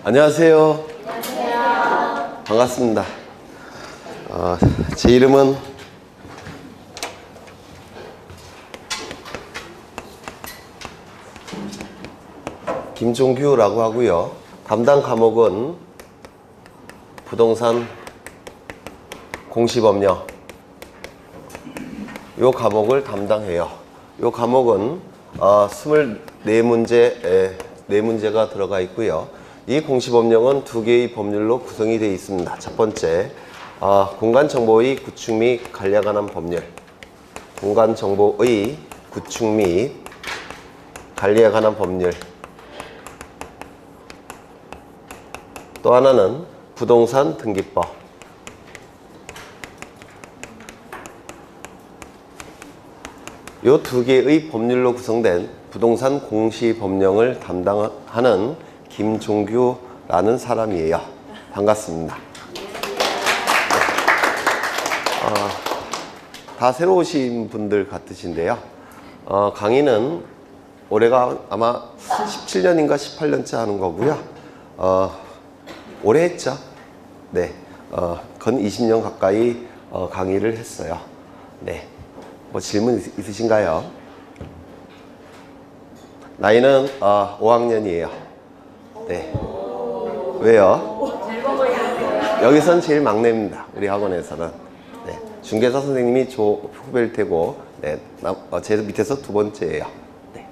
안녕하세요. 반갑습니다. 제 이름은 김종규라고 하고요. 담당 과목은 부동산 공시법령 요 과목을 담당해요. 요 과목은 24문제, 4문제가 들어가 있고요. 이 공시법령은 2개의 법률로 구성이 되어 있습니다. 첫 번째, 공간정보의 구축 및 관리에 관한 법률. 공간정보의 구축 및 관리에 관한 법률. 또 하나는 부동산 등기법. 이 2개의 법률로 구성된 부동산 공시법령을 담당하는 김종규라는 사람이에요. 반갑습니다. 다 새로 오신 분들 같으신데요. 강의는 올해가 아마 17년인가 18년째 하는 거고요. 오래 했죠. 네, 건 20년 가까이 강의를 했어요. 네, 뭐 질문 있으신가요? 나이는 5학년이에요. 네. 왜요? 여기선 제일 막내입니다. 우리 학원에서는. 네. 중개사 선생님이 후배일 테고, 네. 제 밑에서 2번째예요. 네.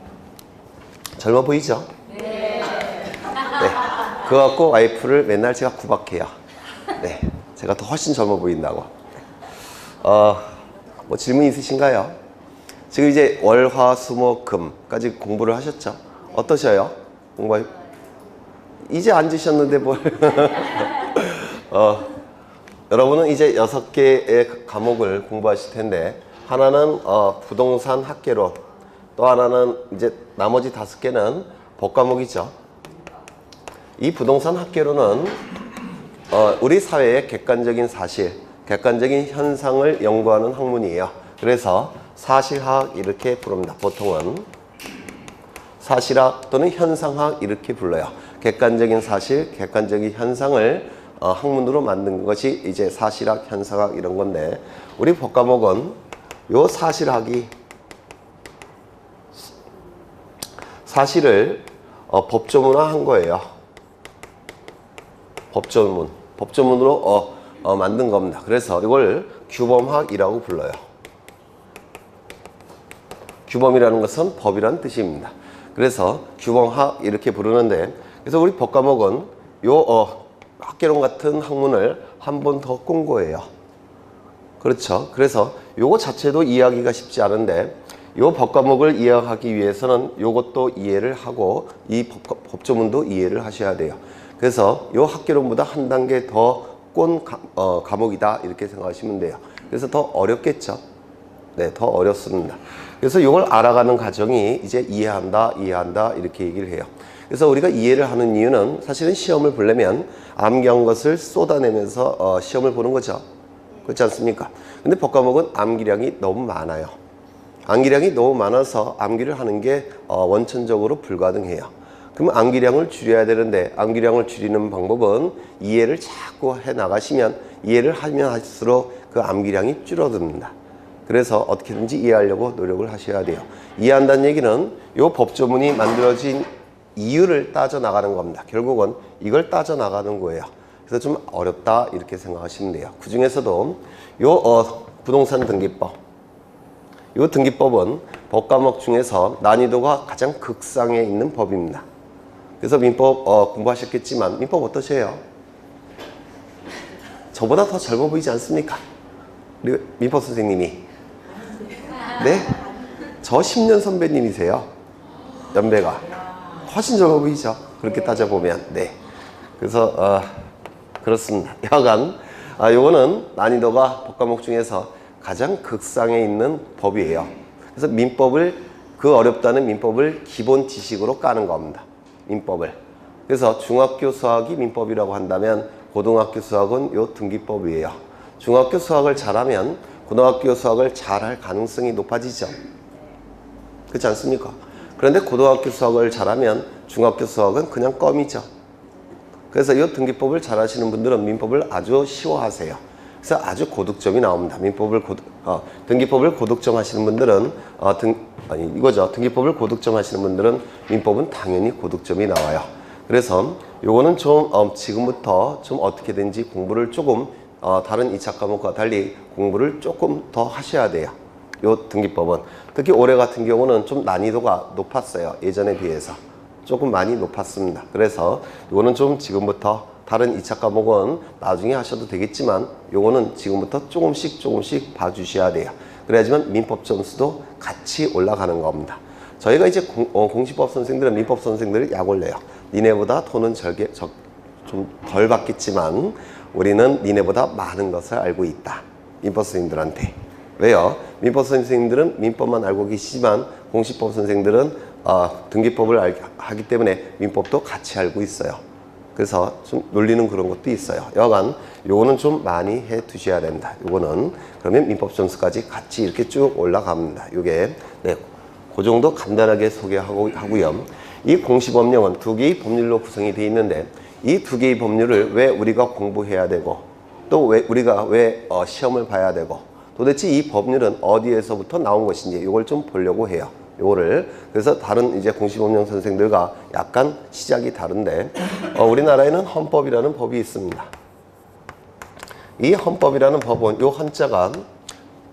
젊어 보이죠? 네. 그거 갖고 와이프를 맨날 제가 구박해요. 네. 제가 더 훨씬 젊어 보인다고. 뭐 질문 있으신가요? 지금 이제 월, 화, 수, 목, 금까지 공부를 하셨죠? 어떠셔요? 공부 이제 앉으셨는데 뭘? 여러분은 이제 6개의 과목을 공부하실 텐데, 하나는 부동산 학개론, 또 하나는 이제 나머지 5개는 법과목이죠. 이 부동산 학개론은 우리 사회의 객관적인 사실, 객관적인 현상을 연구하는 학문이에요. 그래서 사실학 이렇게 부릅니다. 보통은 사실학 또는 현상학 이렇게 불러요. 객관적인 사실, 객관적인 현상을 학문으로 만든 것이 이제 사실학, 현상학 이런 건데, 우리 법과목은 요 사실학이 사실을 법조문화한 거예요. 법조문으로 만든 겁니다. 그래서 이걸 규범학이라고 불러요. 규범이라는 것은 법이라는 뜻입니다. 그래서 규범학 이렇게 부르는데, 그래서 우리 법과목은 요 학개론 같은 학문을 한 번 더 공고해요. 그렇죠. 그래서 요거 자체도 이해하기가 쉽지 않은데, 요 법과목을 이해하기 위해서는 요것도 이해를 하고 이 법조문도 이해를 하셔야 돼요. 그래서 요 학개론보다 한 단계 더 꼰 과목이다 이렇게 생각하시면 돼요. 그래서 더 어렵겠죠. 네, 더 어렵습니다. 그래서 이걸 알아가는 과정이 이제 이해한다 이렇게 얘기를 해요. 그래서 우리가 이해를 하는 이유는 사실은 시험을 보려면 암기한 것을 쏟아내면서 시험을 보는 거죠. 그렇지 않습니까? 근데 법과목은 암기량이 너무 많아요. 암기량이 너무 많아서 암기를 하는 게 원천적으로 불가능해요. 그러면 암기량을 줄여야 되는데, 암기량을 줄이는 방법은 이해를 자꾸 해 나가시면, 이해를 하면 할수록 그 암기량이 줄어듭니다. 그래서 어떻게든지 이해하려고 노력을 하셔야 돼요. 이해한다는 얘기는 이 법조문이 만들어진 이유를 따져 나가는 겁니다. 결국은 이걸 따져 나가는 거예요. 그래서 좀 어렵다 이렇게 생각하시면 돼요. 그 중에서도 부동산 등기법, 이 등기법은 법과목 중에서 난이도가 가장 극상에 있는 법입니다. 그래서 민법 공부하셨겠지만 민법 어떠세요? 저보다 더 젊어 보이지 않습니까? 우리 민법 선생님이. 네? 저 10년 선배님이세요. 연배가. 훨씬 젊어 보이죠? 그렇게 따져보면. 네. 그래서 그렇습니다. 여하간 요거는 난이도가 법과목 중에서 가장 극상에 있는 법이에요. 그래서 민법을, 그 어렵다는 민법을 기본 지식으로 까는 겁니다. 민법을. 그래서 중학교 수학이 민법이라고 한다면 고등학교 수학은 요 등기법이에요. 중학교 수학을 잘하면 고등학교 수학을 잘할 가능성이 높아지죠. 그렇지 않습니까? 그런데 고등학교 수학을 잘하면 중학교 수학은 그냥 껌이죠. 그래서 이 등기법을 잘 하시는 분들은 민법을 아주 쉬워하세요. 그래서 아주 고득점이 나옵니다. 등기법을 고득점 하시는 분들은 등기법을 고득점 하시는 분들은 민법은 당연히 고득점이 나와요. 그래서 요거는 좀 지금부터 좀 어떻게든지 공부를 조금 다른 2차 과목과 달리 공부를 조금 더 하셔야 돼요. 요 등기법은 특히 올해 같은 경우는 좀 난이도가 높았어요. 예전에 비해서 조금 많이 높았습니다. 그래서 요거는 좀 지금부터 다른 2차 과목은 나중에 하셔도 되겠지만 요거는 지금부터 조금씩 봐주셔야 돼요. 그래야지만 민법 점수도 같이 올라가는 겁니다. 저희가 이제 공시법 선생들은 민법 선생들을 약 올려요. 니네보다 돈은 좀 덜 받겠지만 우리는 니네보다 많은 것을 알고 있다. 민법 선생님들한테. 왜요? 민법 선생님들은 민법만 알고 계시지만 공시법 선생들은 등기법을 하기 때문에 민법도 같이 알고 있어요. 그래서 좀 놀리는 그런 것도 있어요. 여간 요거는 좀 많이 해 두셔야 됩니다. 요거는 그러면 민법 점수까지 같이 이렇게 쭉 올라갑니다. 요게 그 정도 간단하게 소개하고요. 이 공시법령은 두 개의 법률로 구성이 되어 있는데 이 두 개의 법률을 왜 우리가 공부해야 되고 또 왜 우리가 시험을 봐야 되고 도대체 이 법률은 어디에서부터 나온 것인지 이걸 좀 보려고 해요. 요거를 그래서 다른 이제 공시법령 선생들과 약간 시작이 다른데 우리나라에는 헌법이라는 법이 있습니다. 이 헌법이라는 법은 요 헌자가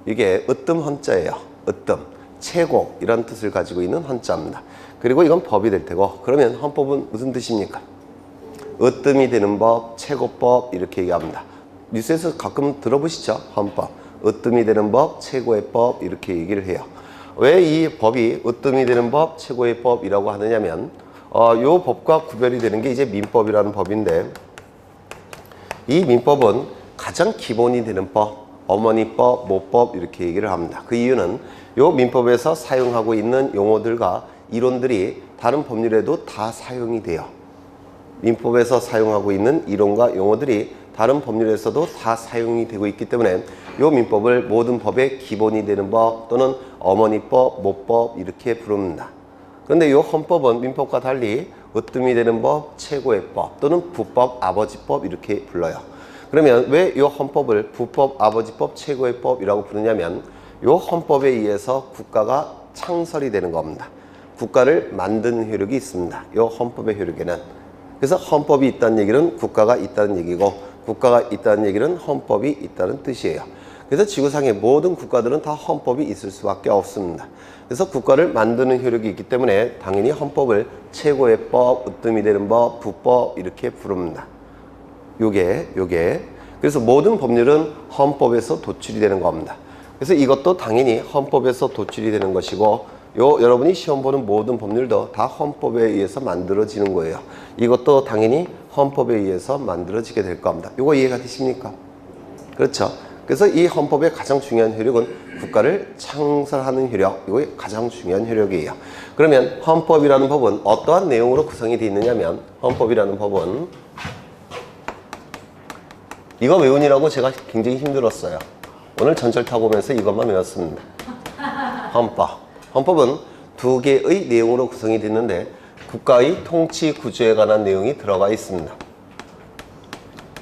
이게 으뜸 헌자예요. 으뜸 최고이라는 뜻을 가지고 있는 헌자입니다. 그리고 이건 법이 될 테고 그러면 헌법은 무슨 뜻입니까? 으뜸이 되는 법, 최고법 이렇게 얘기합니다. 뉴스에서 가끔 들어보시죠? 헌법 으뜸이 되는 법, 최고의 법 이렇게 얘기를 해요. 왜 이 법이 으뜸이 되는 법, 최고의 법이라고 하느냐면 요 법과 구별이 되는 게 이제 민법이라는 법인데 이 민법은 가장 기본이 되는 법, 어머니법, 모법 이렇게 얘기를 합니다. 그 이유는 요 민법에서 사용하고 있는 용어들과 이론들이 다른 법률에도 다 사용이 돼요. 민법에서 사용하고 있는 이론과 용어들이 다른 법률에서도 다 사용이 되고 있기 때문에 이 민법을 모든 법의 기본이 되는 법 또는 어머니법, 모법 이렇게 부릅니다. 그런데 이 헌법은 민법과 달리 으뜸이 되는 법, 최고의 법 또는 부법, 아버지법 이렇게 불러요. 그러면 왜 이 헌법을 부법, 아버지법, 최고의 법이라고 부르냐면 이 헌법에 의해서 국가가 창설이 되는 겁니다. 국가를 만드는 효력이 있습니다. 이 헌법의 효력에는. 그래서 헌법이 있다는 얘기는 국가가 있다는 얘기고 국가가 있다는 얘기는 헌법이 있다는 뜻이에요. 그래서 지구상의 모든 국가들은 다 헌법이 있을 수밖에 없습니다. 그래서 국가를 만드는 효력이 있기 때문에 당연히 헌법을 최고의 법, 으뜸이 되는 법, 부법 이렇게 부릅니다. 요게 그래서 모든 법률은 헌법에서 도출이 되는 겁니다. 그래서 이것도 당연히 헌법에서 도출이 되는 것이고 여러분이 시험 보는 모든 법률도 다 헌법에 의해서 만들어지는 거예요. 이것도 당연히 헌법에 의해서 만들어지게 될 겁니다. 이거 이해가 되십니까? 그렇죠. 그래서 이 헌법의 가장 중요한 효력은 국가를 창설하는 효력, 이거 가장 중요한 효력이에요. 그러면 헌법이라는 법은 어떠한 내용으로 구성이 되어 있느냐면 헌법이라는 법은 이거 외우느라고 제가 굉장히 힘들었어요. 오늘 전철 타고 오면서 이것만 외웠습니다. 헌법은 두 개의 내용으로 구성이 됐는데 국가의 통치 구조에 관한 내용이 들어가 있습니다.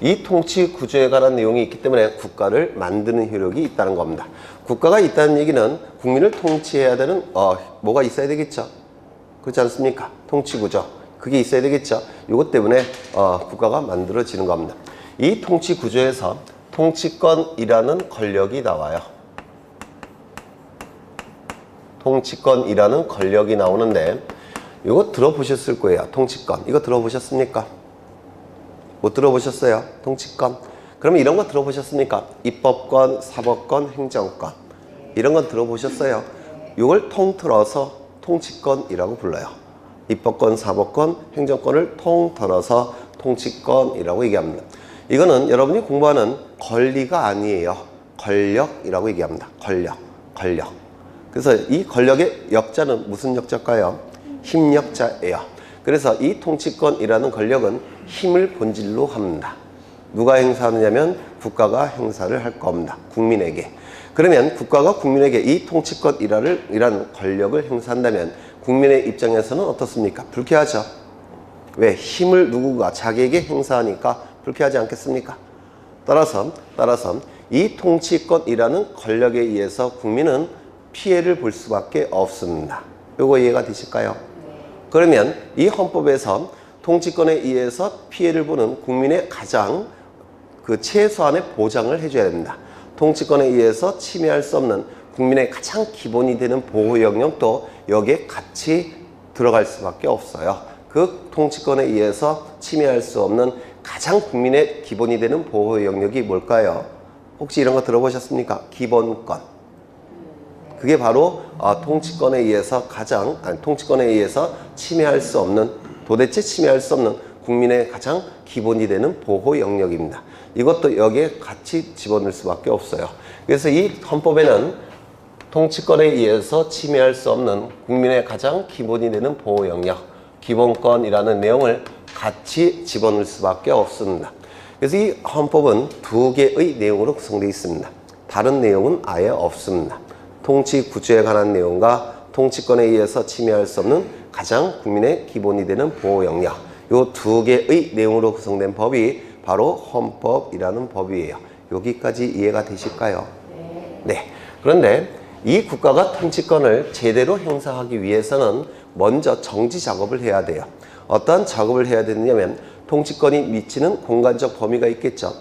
이 통치 구조에 관한 내용이 있기 때문에 국가를 만드는 효력이 있다는 겁니다. 국가가 있다는 얘기는 국민을 통치해야 되는 뭐가 있어야 되겠죠? 그렇지 않습니까? 통치 구조. 그게 있어야 되겠죠? 이것 때문에 국가가 만들어지는 겁니다. 이 통치 구조에서 통치권이라는 권력이 나와요. 통치권이라는 권력이 나오는데 이거 들어보셨을 거예요. 통치권. 이거 들어보셨습니까? 못 들어보셨어요? 통치권. 그러면 이런 거 들어보셨습니까? 입법권, 사법권, 행정권. 이런 건 들어보셨어요? 이걸 통틀어서 통치권이라고 불러요. 입법권, 사법권, 행정권을 통틀어서 통치권이라고 얘기합니다. 이거는 여러분이 공부하는 권리가 아니에요. 권력이라고 얘기합니다. 권력. 그래서 이 권력의 역자는 무슨 역자일까요? 힘역자예요. 그래서 이 통치권이라는 권력은 힘을 본질로 합니다. 누가 행사하느냐면 국가가 행사를 할 겁니다. 국민에게. 그러면 국가가 국민에게 이 통치권이라는 권력을 행사한다면 국민의 입장에서는 어떻습니까? 불쾌하죠. 왜? 힘을 누구가 자기에게 행사하니까 불쾌하지 않겠습니까? 따라서 이 통치권이라는 권력에 의해서 국민은 피해를 볼 수밖에 없습니다. 요거 이해가 되실까요? 그러면 이 헌법에서 통치권에 의해서 피해를 보는 국민의 가장 그 최소한의 보장을 해줘야 됩니다. 통치권에 의해서 침해할 수 없는 국민의 가장 기본이 되는 보호 영역도 여기에 같이 들어갈 수밖에 없어요. 그 통치권에 의해서 침해할 수 없는 가장 국민의 기본이 되는 보호 영역이 뭘까요? 혹시 이런 거 들어보셨습니까? 기본권. 그게 바로 통치권에 의해서 통치권에 의해서 침해할 수 없는, 도대체 침해할 수 없는 국민의 가장 기본이 되는 보호 영역입니다. 이것도 여기에 같이 집어넣을 수밖에 없어요. 그래서 이 헌법에는 통치권에 의해서 침해할 수 없는 국민의 가장 기본이 되는 보호 영역, 기본권이라는 내용을 같이 집어넣을 수밖에 없습니다. 그래서 이 헌법은 두 개의 내용으로 구성되어 있습니다. 다른 내용은 아예 없습니다. 통치 구조에 관한 내용과 통치권에 의해서 침해할 수 없는 가장 국민의 기본이 되는 보호 영역, 이 두 개의 내용으로 구성된 법이 바로 헌법이라는 법이에요. 여기까지 이해가 되실까요? 네. 그런데 이 국가가 통치권을 제대로 행사하기 위해서는 먼저 정지 작업을 해야 돼요. 어떠한 작업을 해야 되느냐면 통치권이 미치는 공간적 범위가 있겠죠.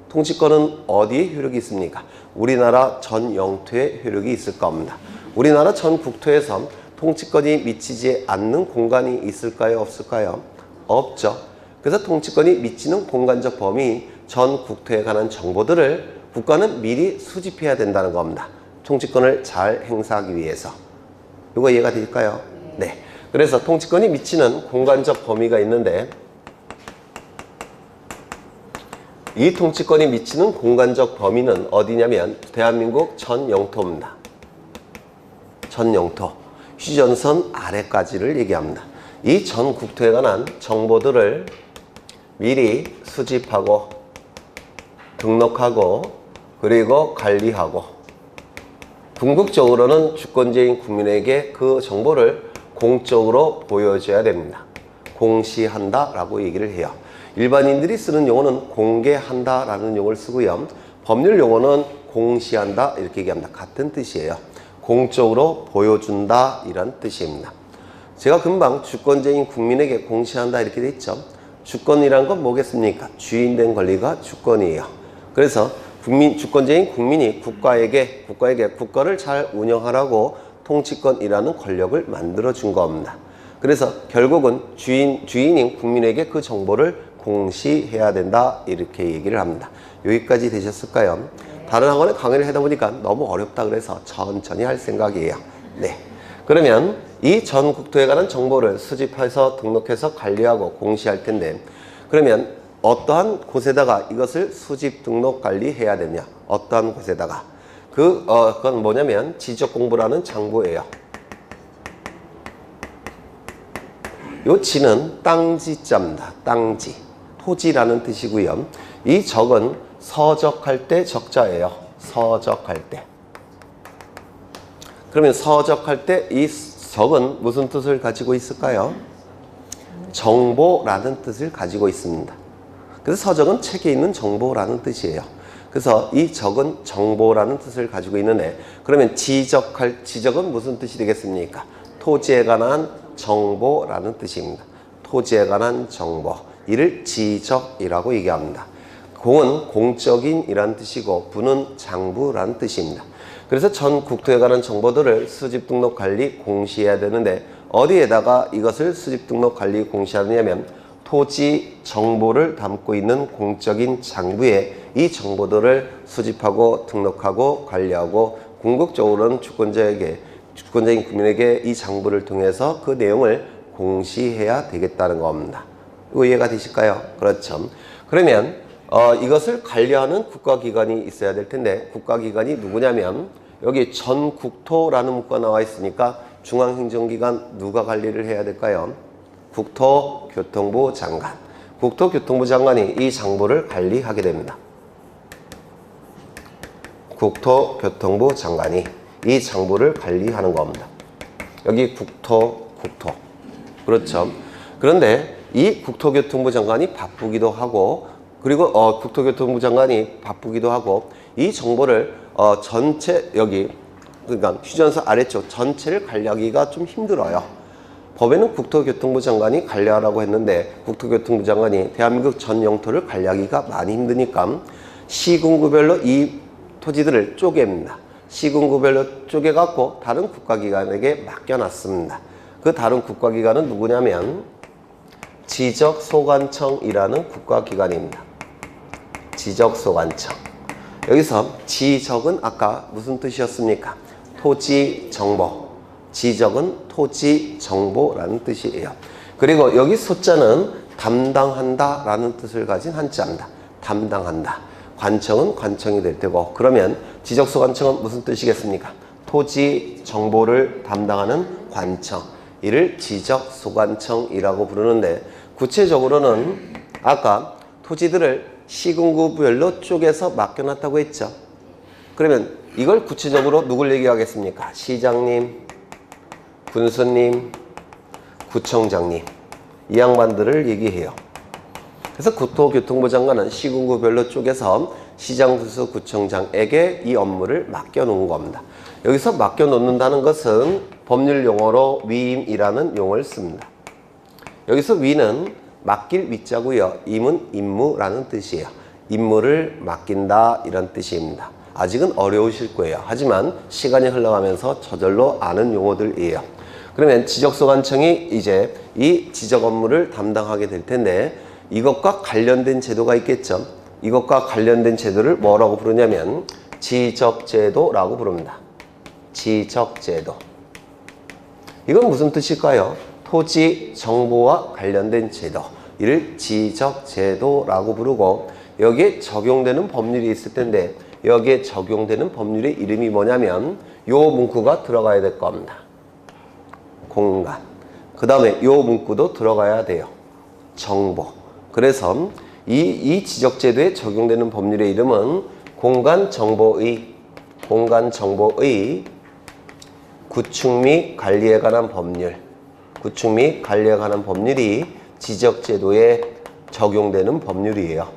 통치권은 어디에 효력이 있습니까? 우리나라 전 영토에 효력이 있을 겁니다. 우리나라 전 국토에서 통치권이 미치지 않는 공간이 있을까요? 없을까요? 없죠. 그래서 통치권이 미치는 공간적 범위, 전 국토에 관한 정보들을 국가는 미리 수집해야 된다는 겁니다. 통치권을 잘 행사하기 위해서. 이거 이해가 될까요? 네. 그래서 통치권이 미치는 공간적 범위가 있는데, 이 통치권이 미치는 공간적 범위는 어디냐면 대한민국 전 영토입니다. 전 영토. 휴전선 아래까지를 얘기합니다. 이 전 국토에 관한 정보들을 미리 수집하고 등록하고 그리고 관리하고, 궁극적으로는 주권자인 국민에게 그 정보를 공적으로 보여줘야 됩니다. 공시한다라고 얘기를 해요. 일반인들이 쓰는 용어는 공개한다라는 용어를 쓰고요. 법률 용어는 공시한다 이렇게 얘기합니다. 같은 뜻이에요. 공적으로 보여준다 이런 뜻입니다. 제가 금방 주권자인 국민에게 공시한다 이렇게 돼 있죠. 주권이란 건 뭐겠습니까? 주인된 권리가 주권이에요. 그래서 주권자인 국민이 국가에게 국가를 잘 운영하라고 통치권이라는 권력을 만들어 준 겁니다. 그래서 결국은 주인인 국민에게 그 정보를 공시해야 된다 이렇게 얘기를 합니다. 여기까지 되셨을까요? 다른 학원에 강의를 하다 보니까 너무 어렵다 그래서 천천히 할 생각이에요. 네. 그러면 이 전 국토에 관한 정보를 수집해서 등록해서 관리하고 공시할 텐데, 그러면 어떠한 곳에다가 이것을 수집, 등록, 관리해야 되냐? 어떠한 곳에다가? 그건 뭐냐면 지적공부라는 장부예요. 요 지는 땅지자입니다. 땅지. 토지라는 뜻이고요. 이 적은 서적할 때 적자예요. 서적할 때. 그러면 서적할 때 이 적은 무슨 뜻을 가지고 있을까요? 정보라는 뜻을 가지고 있습니다. 그래서 서적은 책에 있는 정보라는 뜻이에요. 그래서 이 적은 정보라는 뜻을 가지고 있는데, 그러면 지적은 무슨 뜻이 되겠습니까? 토지에 관한 정보라는 뜻입니다. 토지에 관한 정보. 이를 지적이라고 얘기합니다. 공은 공적인이라는 뜻이고 부는 장부라는 뜻입니다. 그래서 전 국토에 관한 정보들을 수집, 등록, 관리, 공시해야 되는데, 어디에다가 이것을 수집, 등록, 관리, 공시하느냐면 토지 정보를 담고 있는 공적인 장부에 이 정보들을 수집하고 등록하고 관리하고, 궁극적으로는 주권자인 국민에게 이 장부를 통해서 그 내용을 공시해야 되겠다는 겁니다. 이거 이해가 되실까요? 그렇죠. 그러면 이것을 관리하는 국가기관이 있어야 될 텐데, 국가기관이 누구냐면 여기 전국토라는 문구가 나와 있으니까 중앙행정기관 누가 관리를 해야 될까요? 국토교통부 장관. 국토교통부 장관이 이 장부를 관리하게 됩니다. 국토교통부 장관이 이 장부를 관리하는 겁니다. 여기 국토. 그렇죠. 그런데 이 국토교통부 장관이 바쁘기도 하고, 그리고 국토교통부 장관이 바쁘기도 하고, 이 정보를 전체 여기 그러니까 휴전서 아래쪽 전체를 관리하기가 좀 힘들어요. 법에는 국토교통부 장관이 관리하라고 했는데 국토교통부 장관이 대한민국 전 영토를 관리하기가 많이 힘드니까 시군구별로 이 토지들을 쪼갭니다. 시군구별로 쪼개갖고 다른 국가기관에게 맡겨놨습니다. 그 다른 국가기관은 누구냐면 지적소관청이라는 국가기관입니다. 지적소관청. 여기서 지적은 아까 무슨 뜻이었습니까? 토지정보. 지적은 토지정보라는 뜻이에요. 그리고 여기 소자는 담당한다 라는 뜻을 가진 한자입니다. 담당한다. 관청은 관청이 될 테고, 그러면 지적소관청은 무슨 뜻이겠습니까? 토지정보를 담당하는 관청. 이를 지적소관청이라고 부르는데, 구체적으로는 아까 토지들을 시군구별로 쪼개서 맡겨놨다고 했죠. 그러면 이걸 구체적으로 누굴 얘기하겠습니까? 시장님, 군수님, 구청장님, 이 양반들을 얘기해요. 그래서 국토교통부 장관은 시군구별로 쪼개서 시장, 군수, 구청장에게 이 업무를 맡겨놓은 겁니다. 여기서 맡겨놓는다는 것은 법률 용어로 위임이라는 용어를 씁니다. 여기서 위는 맡길 위자고요. 임은 임무라는 뜻이에요. 임무를 맡긴다 이런 뜻입니다. 아직은 어려우실 거예요. 하지만 시간이 흘러가면서 저절로 아는 용어들이에요. 그러면 지적소관청이 이제 이 지적 업무를 담당하게 될 텐데, 이것과 관련된 제도가 있겠죠. 이것과 관련된 제도를 뭐라고 부르냐면 지적제도라고 부릅니다. 지적제도. 이건 무슨 뜻일까요? 토지 정보와 관련된 제도. 이를 지적제도라고 부르고, 여기에 적용되는 법률이 있을 텐데, 여기에 적용되는 법률의 이름이 뭐냐면 요 문구가 들어가야 될 겁니다. 공간. 그 다음에 요 문구도 들어가야 돼요. 정보. 그래서 이 지적제도에 적용되는 법률의 이름은 공간정보의 구축 및 관리에 관한 법률. 구축 및 관리에 관한 법률이 지적제도에 적용되는 법률이에요.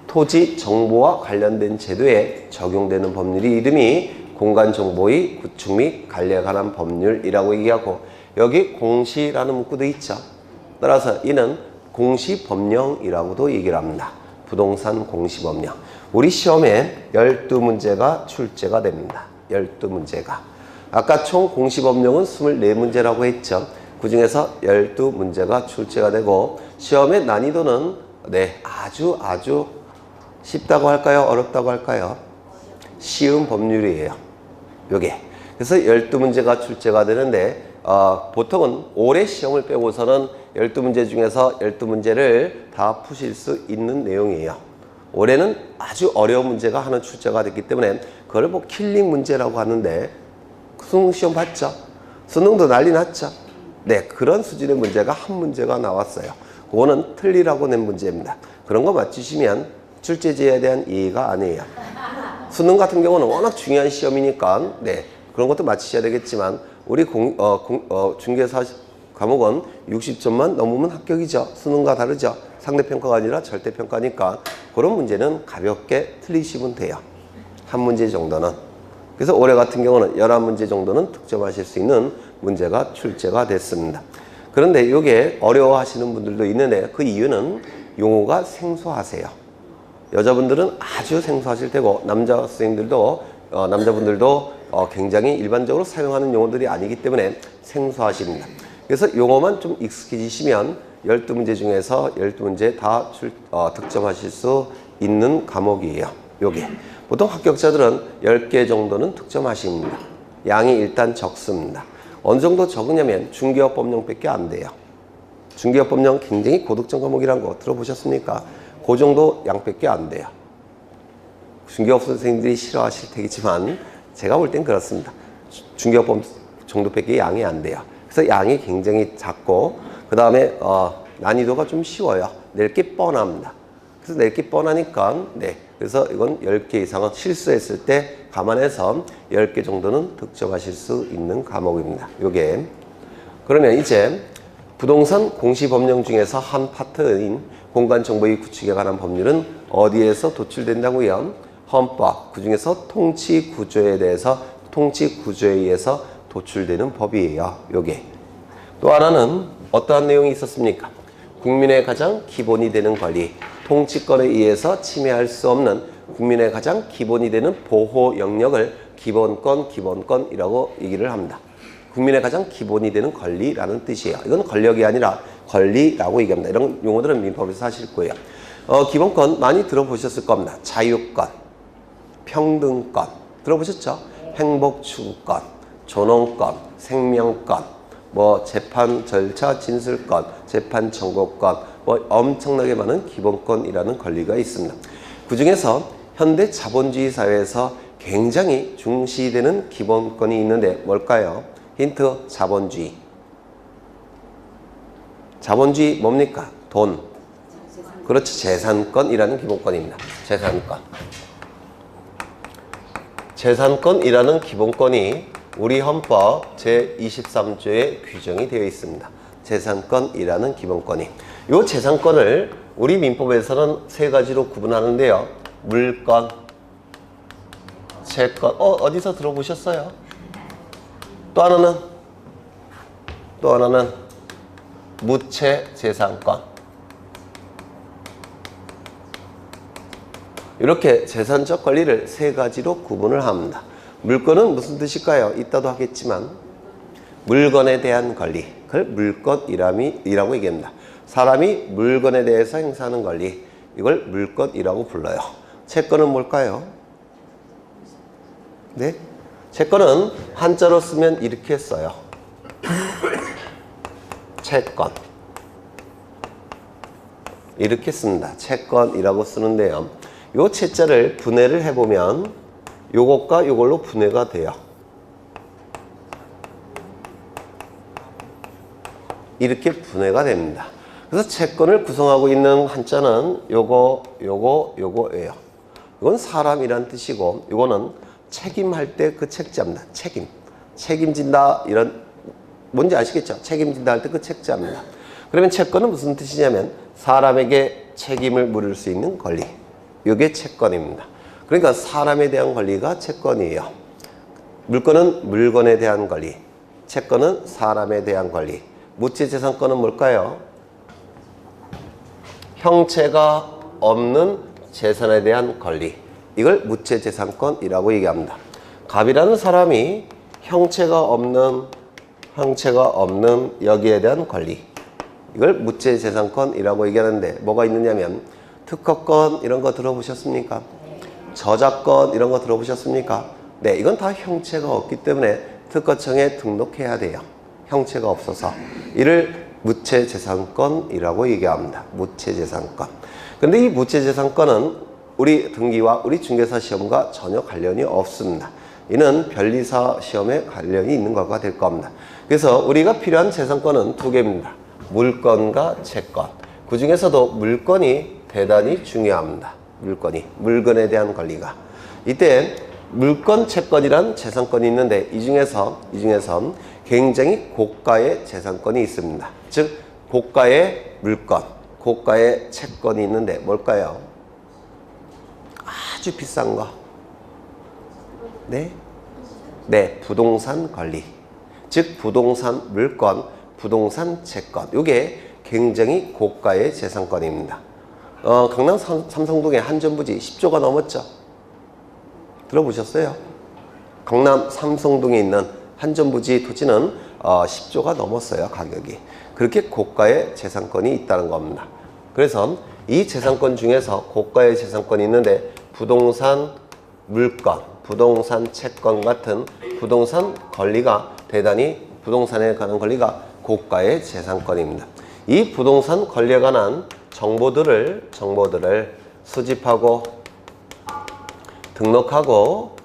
토지 정보와 관련된 제도에 적용되는 법률이 이름이 공간정보의 구축 및 관리에 관한 법률이라고 얘기하고, 여기 공시라는 문구도 있죠. 따라서 이는 공시법령이라고도 얘기를 합니다. 부동산 공시법령. 우리 시험에 12문제가 출제가 됩니다. 12문제가. 아까 총 공시법령은 24문제라고 했죠. 그 중에서 12문제가 출제가 되고, 시험의 난이도는 아주 쉽다고 할까요? 어렵다고 할까요? 쉬운 법률이에요. 요게. 그래서 12문제가 출제가 되는데, 보통은 올해 시험을 빼고서는 12문제 중에서 12문제를 다 푸실 수 있는 내용이에요. 올해는 아주 어려운 문제가 하나 출제가 됐기 때문에 그걸 뭐 킬링 문제라고 하는데, 수능 시험 봤죠? 수능도 난리 났죠? 네, 그런 수준의 문제가 한 문제가 나왔어요. 그거는 틀리라고 낸 문제입니다. 그런 거 맞추시면 출제지에 대한 이해가 아니에요. 수능 같은 경우는 워낙 중요한 시험이니까 그런 것도 맞추셔야 되겠지만, 우리 중개사 과목은 60점만 넘으면 합격이죠. 수능과 다르죠. 상대평가가 아니라 절대평가니까 그런 문제는 가볍게 틀리시면 돼요. 한 문제 정도는. 그래서 올해 같은 경우는 11문제 정도는 득점하실 수 있는 문제가 출제가 됐습니다. 그런데 이게 어려워하시는 분들도 있는데, 그 이유는 용어가 생소하세요. 여자분들은 아주 생소하실 테고, 남자분들도 굉장히 일반적으로 사용하는 용어들이 아니기 때문에 생소하십니다. 그래서 용어만 좀 익숙해지시면 12문제 중에서 12문제 다 득점하실 수 있는 과목이에요. 요게. 보통 합격자들은 10개 정도는 득점하십니다. 양이 일단 적습니다. 어느 정도 적으냐면 중개업법령밖에 안 돼요. 중개업법령 굉장히 고득점 과목이라는 거 들어보셨습니까? 그 정도 양밖에 안 돼요. 중개업 선생님들이 싫어하실 테겠지만 제가 볼 땐 그렇습니다. 중개업법 정도밖에 양이 안 돼요. 그래서 양이 굉장히 작고, 그 다음에 난이도가 좀 쉬워요. 낼 게 뻔합니다. 그래서 낼 게 뻔하니까 그래서 이건 10개 이상은 실수했을 때 감안해서 10개 정도는 득점하실 수 있는 과목입니다. 요게. 그러면 이제 부동산 공시법령 중에서 한 파트인 공간정보의 구축에 관한 법률은 어디에서 도출된다고요? 헌법, 그중에서 통치구조에 대해서 통치구조에 의해서 도출되는 법이에요. 요게. 또 하나는 어떠한 내용이 있었습니까? 국민의 가장 기본이 되는 권리, 통치권에 의해서 침해할 수 없는 국민의 가장 기본이 되는 보호 영역을 기본권이라고 얘기를 합니다. 국민의 가장 기본이 되는 권리라는 뜻이에요. 이건 권력이 아니라 권리라고 얘기합니다. 이런 용어들은 민법에서 하실 거예요. 기본권 많이 들어보셨을 겁니다. 자유권, 평등권 들어보셨죠? 행복추구권, 존엄권, 생명권, 뭐 재판 절차 진술권, 재판 청구권, 뭐 엄청나게 많은 기본권이라는 권리가 있습니다. 그중에서 현대 자본주의 사회에서 굉장히 중시되는 기본권이 있는데 뭘까요? 힌트, 자본주의. 자본주의 뭡니까? 돈. 그렇죠. 재산권이라는 기본권입니다. 재산권. 재산권이라는 기본권이 우리 헌법 제23조에 규정이 되어 있습니다. 재산권이라는 기본권이. 이 재산권을 우리 민법에서는 세 가지로 구분하는데요. 물권, 채권. 어디서 들어보셨어요? 또 하나는 무채재산권. 이렇게 재산적 권리를 세 가지로 구분을 합니다. 물권은 무슨 뜻일까요? 이따도 하겠지만 물건에 대한 권리, 그걸 물권이라고 얘기합니다. 사람이 물건에 대해서 행사하는 권리, 이걸 물권이라고 불러요. 채권은 뭘까요? 네? 채권은 한자로 쓰면 이렇게 써요. 채권. 이렇게 씁니다. 채권이라고 쓰는데요. 요 채자를 분해를 해보면 요것과 요걸로 분해가 돼요. 이렇게 분해가 됩니다. 그래서 채권을 구성하고 있는 한자는 요거예요. 이건 사람이란 뜻이고 요거는 책임할 때 그 책자입니다. 책임진다 이런 뭔지 아시겠죠? 책임진다 할 때 그 책자입니다. 그러면 채권은 무슨 뜻이냐면 사람에게 책임을 물을 수 있는 권리. 이게 채권입니다. 그러니까 사람에 대한 권리가 채권이에요. 물권은 물건에 대한 권리, 채권은 사람에 대한 권리. 무채재산권은 뭘까요? 형체가 없는 재산에 대한 권리. 이걸 무채재산권이라고 얘기합니다. 갑이라는 사람이 형체가 없는 여기에 대한 권리. 이걸 무채재산권이라고 얘기하는데 뭐가 있느냐면 특허권 이런 거 들어보셨습니까? 저작권 이런 거 들어보셨습니까? 네, 이건 다 형체가 없기 때문에 특허청에 등록해야 돼요. 형체가 없어서. 이를 무채재산권이라고 얘기합니다. 무채재산권. 근데 이 무채재산권은 우리 등기와 우리 중개사 시험과 전혀 관련이 없습니다. 이는 변리사 시험에 관련이 있는 것과 될 겁니다. 그래서 우리가 필요한 재산권은 두 개입니다. 물권과 채권. 그 중에서도 물권이 대단히 중요합니다. 물건에 대한 권리가. 이때 물권, 채권이란 재산권이 있는데 이 중에서 굉장히 고가의 재산권이 있습니다. 즉 고가의 물권, 고가의 채권이 있는데 뭘까요? 아주 비싼 거. 네, 부동산 권리. 즉 부동산 물권, 부동산 채권. 이게 굉장히 고가의 재산권입니다. 강남 삼성동의 한전부지 10조가 넘었죠. 들어보셨어요? 강남 삼성동에 있는 한전부지 토지는 10조가 넘었어요. 가격이. 그렇게 고가의 재산권이 있다는 겁니다. 그래서 이 재산권 중에서 고가의 재산권이 있는데 부동산 물권, 부동산 채권 같은 부동산 권리가 대단히 부동산에 관한 권리가 고가의 재산권입니다. 이 부동산 권리에 관한 정보들을 수집하고 등록하고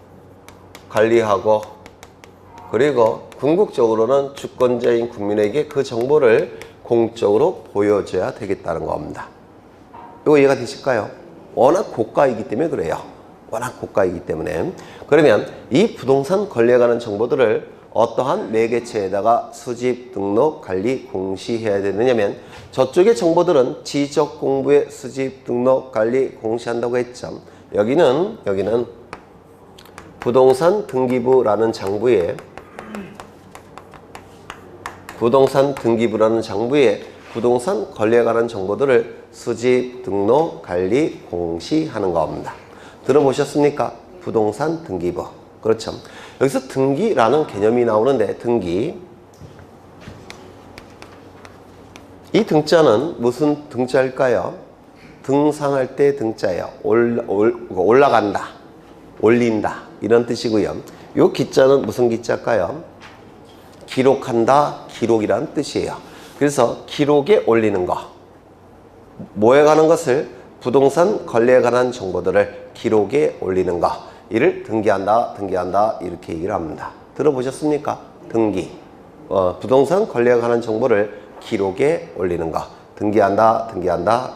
관리하고 그리고 궁극적으로는 주권자인 국민에게 그 정보를 공적으로 보여줘야 되겠다는 겁니다. 이거 이해가 되실까요? 워낙 고가이기 때문에 그래요. 워낙 고가이기 때문에. 그러면 이 부동산 권리에 관한 정보들을 어떠한 매개체에다가 수집, 등록, 관리, 공시해야 되느냐면 저쪽의 정보들은 지적 공부에 수집, 등록, 관리, 공시한다고 했죠. 여기는 부동산 등기부라는 장부에 부동산 권리에 관한 정보들을 수집, 등록, 관리, 공시하는 겁니다. 들어보셨습니까? 부동산 등기부. 그렇죠. 여기서 등기라는 개념이 나오는데 등기. 이 등자는 무슨 등자일까요? 등산할 때 등자예요. 올라간다, 올린다 이런 뜻이고요. 이 기자는 무슨 기자일까요? 기록한다, 기록이라는 뜻이에요. 그래서 기록에 올리는 거. 뭐에 관한 것을? 부동산 권리에 관한 정보들을 기록에 올리는 거. 이를 등기한다 이렇게 얘기를 합니다. 들어보셨습니까? 등기. 부동산 권리에 관한 정보를 기록에 올리는 거. 등기한다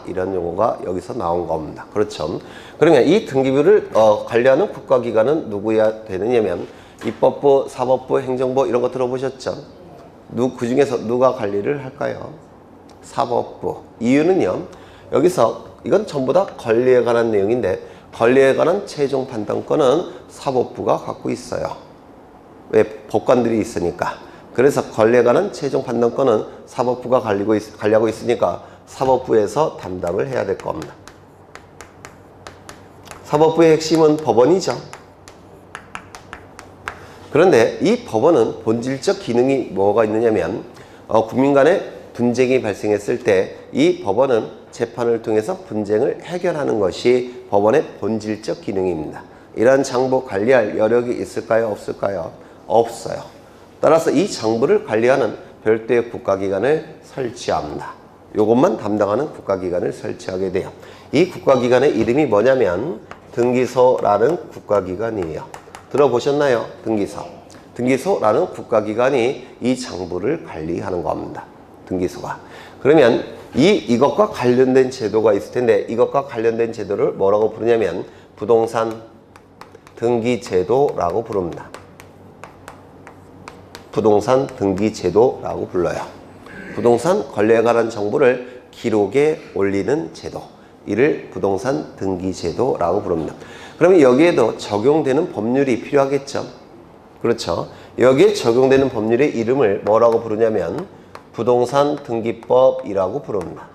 이런 용어가 여기서 나온 겁니다. 그렇죠. 그러면 이 등기부를 관리하는 국가기관은 누구야 되느냐면 입법부, 사법부, 행정부 이런 거 들어보셨죠? 그 중에서 누가 관리를 할까요? 사법부. 이유는요. 여기서 이건 전부 다 권리에 관한 내용인데 권리에 관한 최종 판단권은 사법부가 갖고 있어요. 왜? 법관들이 있으니까. 그래서 권리에 관한 최종 판단권은 사법부가 관리하고 있으니까 사법부에서 담당을 해야 될 겁니다. 사법부의 핵심은 법원이죠. 그런데 이 법원은 본질적 기능이 뭐가 있느냐면 국민 간의 분쟁이 발생했을 때 이 법원은 재판을 통해서 분쟁을 해결하는 것이 법원의 본질적 기능입니다. 이러한 장부 관리할 여력이 있을까요? 없을까요? 없어요. 따라서 이 장부를 관리하는 별도의 국가기관을 설치합니다. 이것만 담당하는 국가기관을 설치하게 돼요. 이 국가기관의 이름이 뭐냐면 등기소라는 국가기관이에요. 들어보셨나요? 등기소. 등기소라는 국가기관이 이 장부를 관리하는 겁니다. 등기소가. 그러면 이것과 관련된 제도가 있을 텐데 이것과 관련된 제도를 뭐라고 부르냐면 부동산 등기제도라고 부릅니다. 부동산 등기제도라고 불러요. 부동산 권리에 관한 정보를 기록에 올리는 제도. 이를 부동산 등기제도라고 부릅니다. 그러면 여기에도 적용되는 법률이 필요하겠죠. 그렇죠. 여기에 적용되는 법률의 이름을 뭐라고 부르냐면 부동산 등기법이라고 부릅니다.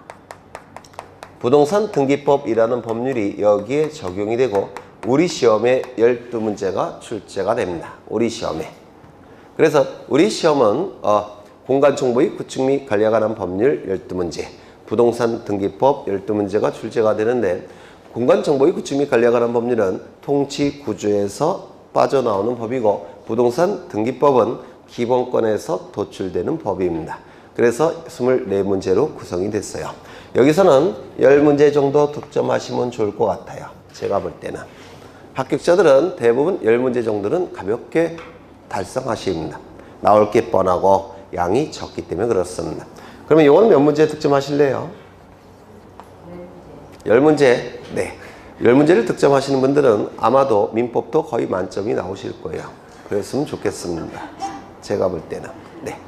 부동산 등기법이라는 법률이 여기에 적용이 되고 우리 시험에 12문제가 출제가 됩니다. 우리 시험에. 그래서 우리 시험은 공간정보의 구축 및 관리에 관한 법률 12문제, 부동산 등기법 12문제가 출제가 되는데 공간정보의 구축 및 관리에 관한 법률은 통치 구조에서 빠져나오는 법이고 부동산 등기법은 기본권에서 도출되는 법입니다. 그래서 24문제로 구성이 됐어요. 여기서는 10문제 정도 득점하시면 좋을 것 같아요. 제가 볼 때는. 합격자들은 대부분 10문제 정도는 가볍게 달성하십니다. 나올 게 뻔하고 양이 적기 때문에 그렇습니다. 그러면 이거는 몇 문제 득점하실래요? 10문제. 네. 10문제를 득점하시는 분들은 아마도 민법도 거의 만점이 나오실 거예요. 그랬으면 좋겠습니다. 제가 볼 때는. 네.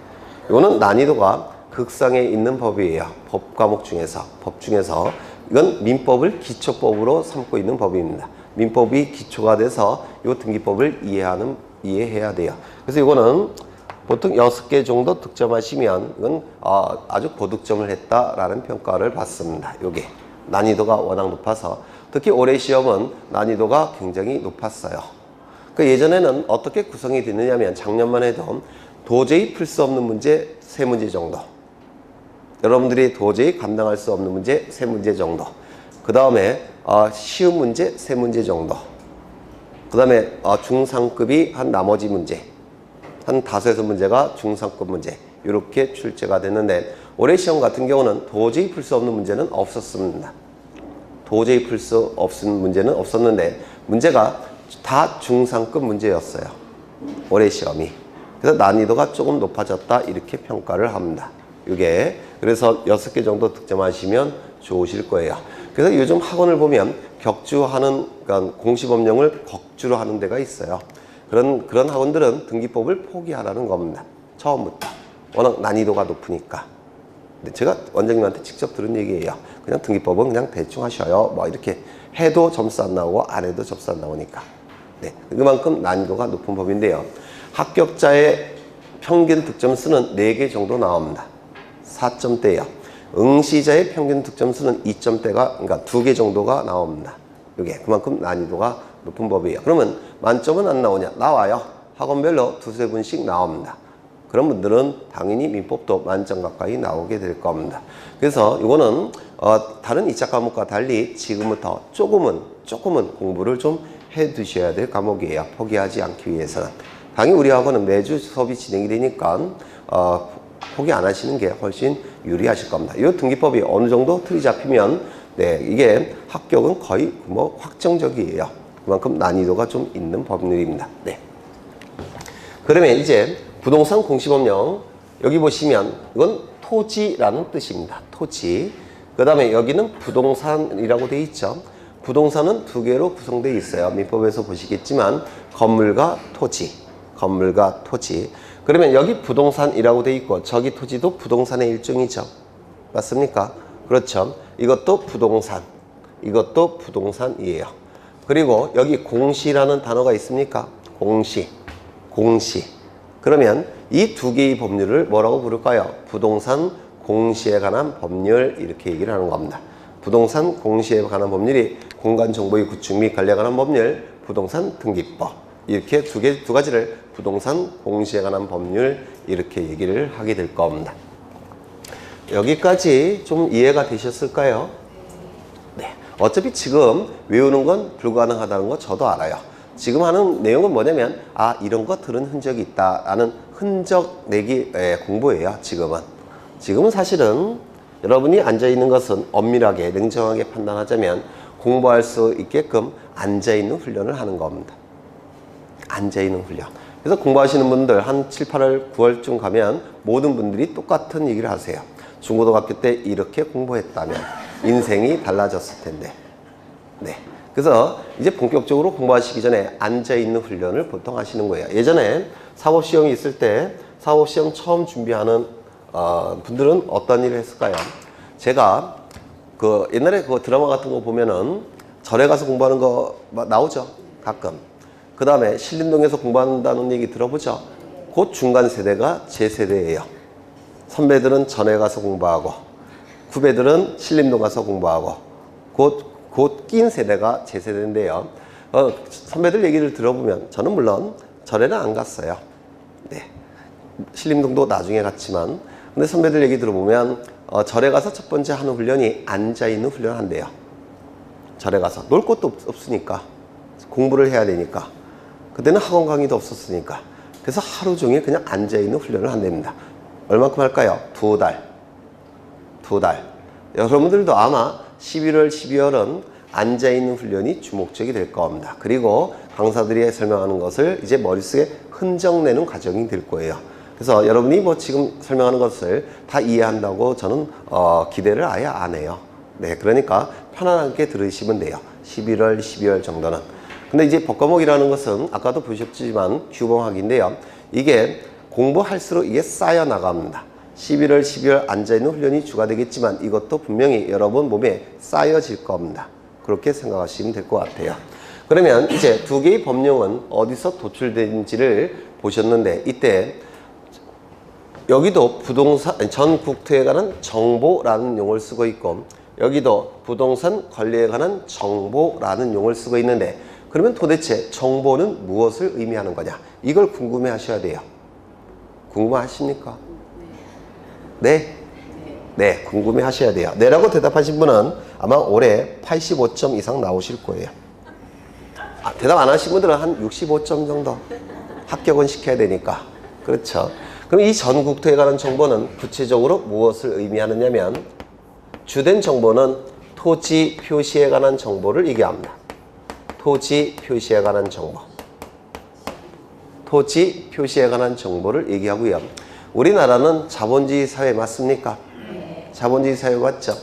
이거는 난이도가 극상에 있는 법이에요. 법 중에서 이건 민법을 기초법으로 삼고 있는 법입니다. 민법이 기초가 돼서 이 등기법을 이해해야 돼요. 그래서 이거는 보통 6개 정도 득점하시면 이건 아주 고득점을 했다라는 평가를 받습니다. 이게 난이도가 워낙 높아서 특히 올해 시험은 난이도가 굉장히 높았어요. 그 예전에는 어떻게 구성이 됐느냐면 작년만 해도 도저히 풀 수 없는 문제 3문제 정도, 여러분들이 도저히 감당할 수 없는 문제 3문제 정도, 그 다음에 쉬운 문제 3문제 정도, 그 다음에 중상급이 한 나머지 문제 한 5-6문제가 중상급 문제 이렇게 출제가 됐는데 올해 시험 같은 경우는 도저히 풀 수 없는 문제는 없었습니다. 도저히 풀 수 없는 문제는 없었는데 문제가 다 중상급 문제였어요. 올해 시험이. 그래서 난이도가 조금 높아졌다 이렇게 평가를 합니다. 이게 그래서 6개 정도 득점하시면 좋으실 거예요. 그래서 요즘 학원을 보면 격주하는, 그러니까 공시법령을 격주로 하는 데가 있어요. 그런 학원들은 등기법을 포기하라는 겁니다. 처음부터. 워낙 난이도가 높으니까. 근데 제가 원장님한테 직접 들은 얘기예요. 그냥 등기법은 그냥 대충 하셔요. 뭐 이렇게 해도 점수 안 나오고 안 해도 점수 안 나오니까. 네, 그만큼 난이도가 높은 법인데요. 합격자의 평균 득점수는 4개 정도 나옵니다. 4점대예요. 응시자의 평균 득점수는 2점대가, 그러니까 2개 정도가 나옵니다. 이게 그만큼 난이도가 높은 법이에요. 그러면 만점은 안 나오냐? 나와요. 학원별로 2~3분씩 나옵니다. 그런 분들은 당연히 민법도 만점 가까이 나오게 될 겁니다. 그래서 이거는 다른 2차 과목과 달리 지금부터 조금은 공부를 좀 해두셔야 될 과목이에요. 포기하지 않기 위해서는. 당연히 우리 학원은 매주 수업이 진행이 되니까 포기 안 하시는 게 훨씬 유리하실 겁니다. 이 등기법이 어느 정도 틀이 잡히면 네, 이게 합격은 거의 뭐 확정적이에요. 그만큼 난이도가 좀 있는 법률입니다. 네. 그러면 이제 부동산 공시법령, 여기 보시면 이건 토지라는 뜻입니다. 토지. 그 다음에 여기는 부동산이라고 되어 있죠. 부동산은 2개로 구성되어 있어요. 민법에서 보시겠지만 건물과 토지, 건물과 토지. 그러면 여기 부동산이라고 되어 있고 저기 토지도 부동산의 일종이죠. 맞습니까? 그렇죠. 이것도 부동산, 이것도 부동산이에요. 그리고 여기 공시라는 단어가 있습니까? 공시, 공시. 그러면 이 2개의 법률을 뭐라고 부를까요? 부동산 공시에 관한 법률, 이렇게 얘기를 하는 겁니다. 부동산 공시에 관한 법률이 공간정보의 구축 및 관리에 관한 법률, 부동산 등기법, 이렇게 두 가지를 부동산 공시에 관한 법률, 이렇게 얘기를 하게 될 겁니다. 여기까지 좀 이해가 되셨을까요? 네. 어차피 지금 외우는 건 불가능하다는 거 저도 알아요. 지금 하는 내용은 뭐냐면 이런 거 들은 흔적이 있다라는 흔적 내기 공부예요. 지금은 사실은 여러분이 앉아있는 것은 엄밀하게 냉정하게 판단하자면 공부할 수 있게끔 앉아있는 훈련을 하는 겁니다. 앉아있는 훈련. 그래서 공부하시는 분들 한 7, 8월, 9월쯤 가면 모든 분들이 똑같은 얘기를 하세요. 중고등학교 때 이렇게 공부했다면 인생이 달라졌을 텐데. 네. 그래서 이제 본격적으로 공부하시기 전에 앉아있는 훈련을 보통 하시는 거예요. 예전에 사법시험이 있을 때 사법시험 처음 준비하는 분들은 어떤 일을 했을까요? 제가 옛날에 그 드라마 같은 거 보면은 절에 가서 공부하는 거 나오죠. 가끔. 그 다음에 신림동에서 공부한다는 얘기 들어보죠. 그 중간 세대가 제 세대예요. 선배들은 전에 가서 공부하고 후배들은 신림동 가서 공부하고 곧 낀 세대가 제 세대인데요. 선배들 얘기를 들어보면 저는 물론 절에는 안 갔어요. 네. 신림동도 나중에 갔지만 근데 선배들 얘기 들어보면 절에 가서 첫 번째 하는 훈련이 앉아있는 훈련을 한대요. 절에 가서 놀 곳도 없으니까 공부를 해야 되니까 그때는 학원 강의도 없었으니까 그래서 하루 종일 그냥 앉아있는 훈련을 한답니다. 얼마큼 할까요? 2달. 여러분들도 아마 11월, 12월은 앉아있는 훈련이 주목적이 될 겁니다. 그리고 강사들이 설명하는 것을 이제 머릿속에 흔적내는 과정이 될 거예요. 그래서 여러분이 뭐 지금 설명하는 것을 다 이해한다고 저는 기대를 아예 안 해요. 네, 그러니까 편안하게 들으시면 돼요. 11월, 12월 정도는. 근데 이제 법과목이라는 것은 아까도 보셨지만 규범학인데요. 이게 공부할수록 이게 쌓여 나갑니다. 11월, 12월 앉아있는 훈련이 주가 되겠지만 이것도 분명히 여러분 몸에 쌓여질 겁니다. 그렇게 생각하시면 될 것 같아요. 그러면 이제 2개의 법령은 어디서 도출된지를 보셨는데 이때 여기도 부동산 전국토에 관한 정보라는 용어를 쓰고 있고 여기도 부동산 관리에 관한 정보라는 용어를 쓰고 있는데 그러면 도대체 정보는 무엇을 의미하는 거냐? 이걸 궁금해 하셔야 돼요. 궁금하십니까? 네? 네, 궁금해 하셔야 돼요. 네라고 대답하신 분은 아마 올해 85점 이상 나오실 거예요. 대답 안 하신 분들은 한 65점 정도 합격은 시켜야 되니까. 그렇죠. 그럼 이 전국토에 관한 정보는 구체적으로 무엇을 의미하느냐면 주된 정보는 토지 표시에 관한 정보를 얘기합니다. 토지 표시에 관한 정보. 토지 표시에 관한 정보를 얘기하고요. 우리나라는 자본주의 사회 맞습니까? 자본주의 사회 맞죠?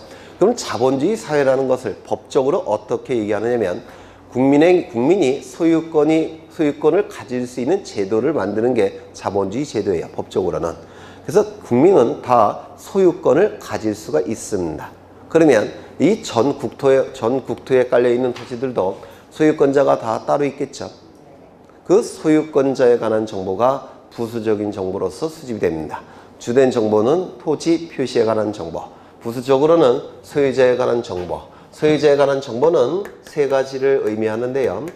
그럼 자본주의 사회라는 것을 법적으로 어떻게 얘기하느냐면 국민이 소유권을 가질 수 있는 제도를 만드는 게 자본주의 제도예요. 법적으로는. 그래서 국민은 다 소유권을 가질 수가 있습니다. 그러면 이 전 국토에 깔려 있는 토지들도 소유권자가 다 따로 있겠죠. 그 소유권자에 관한 정보가 부수적인 정보로서 수집이 됩니다. 주된 정보는 토지 표시에 관한 정보, 부수적으로는 소유자에 관한 정보. 소유자에 관한 정보는 세 가지를 의미하는데요.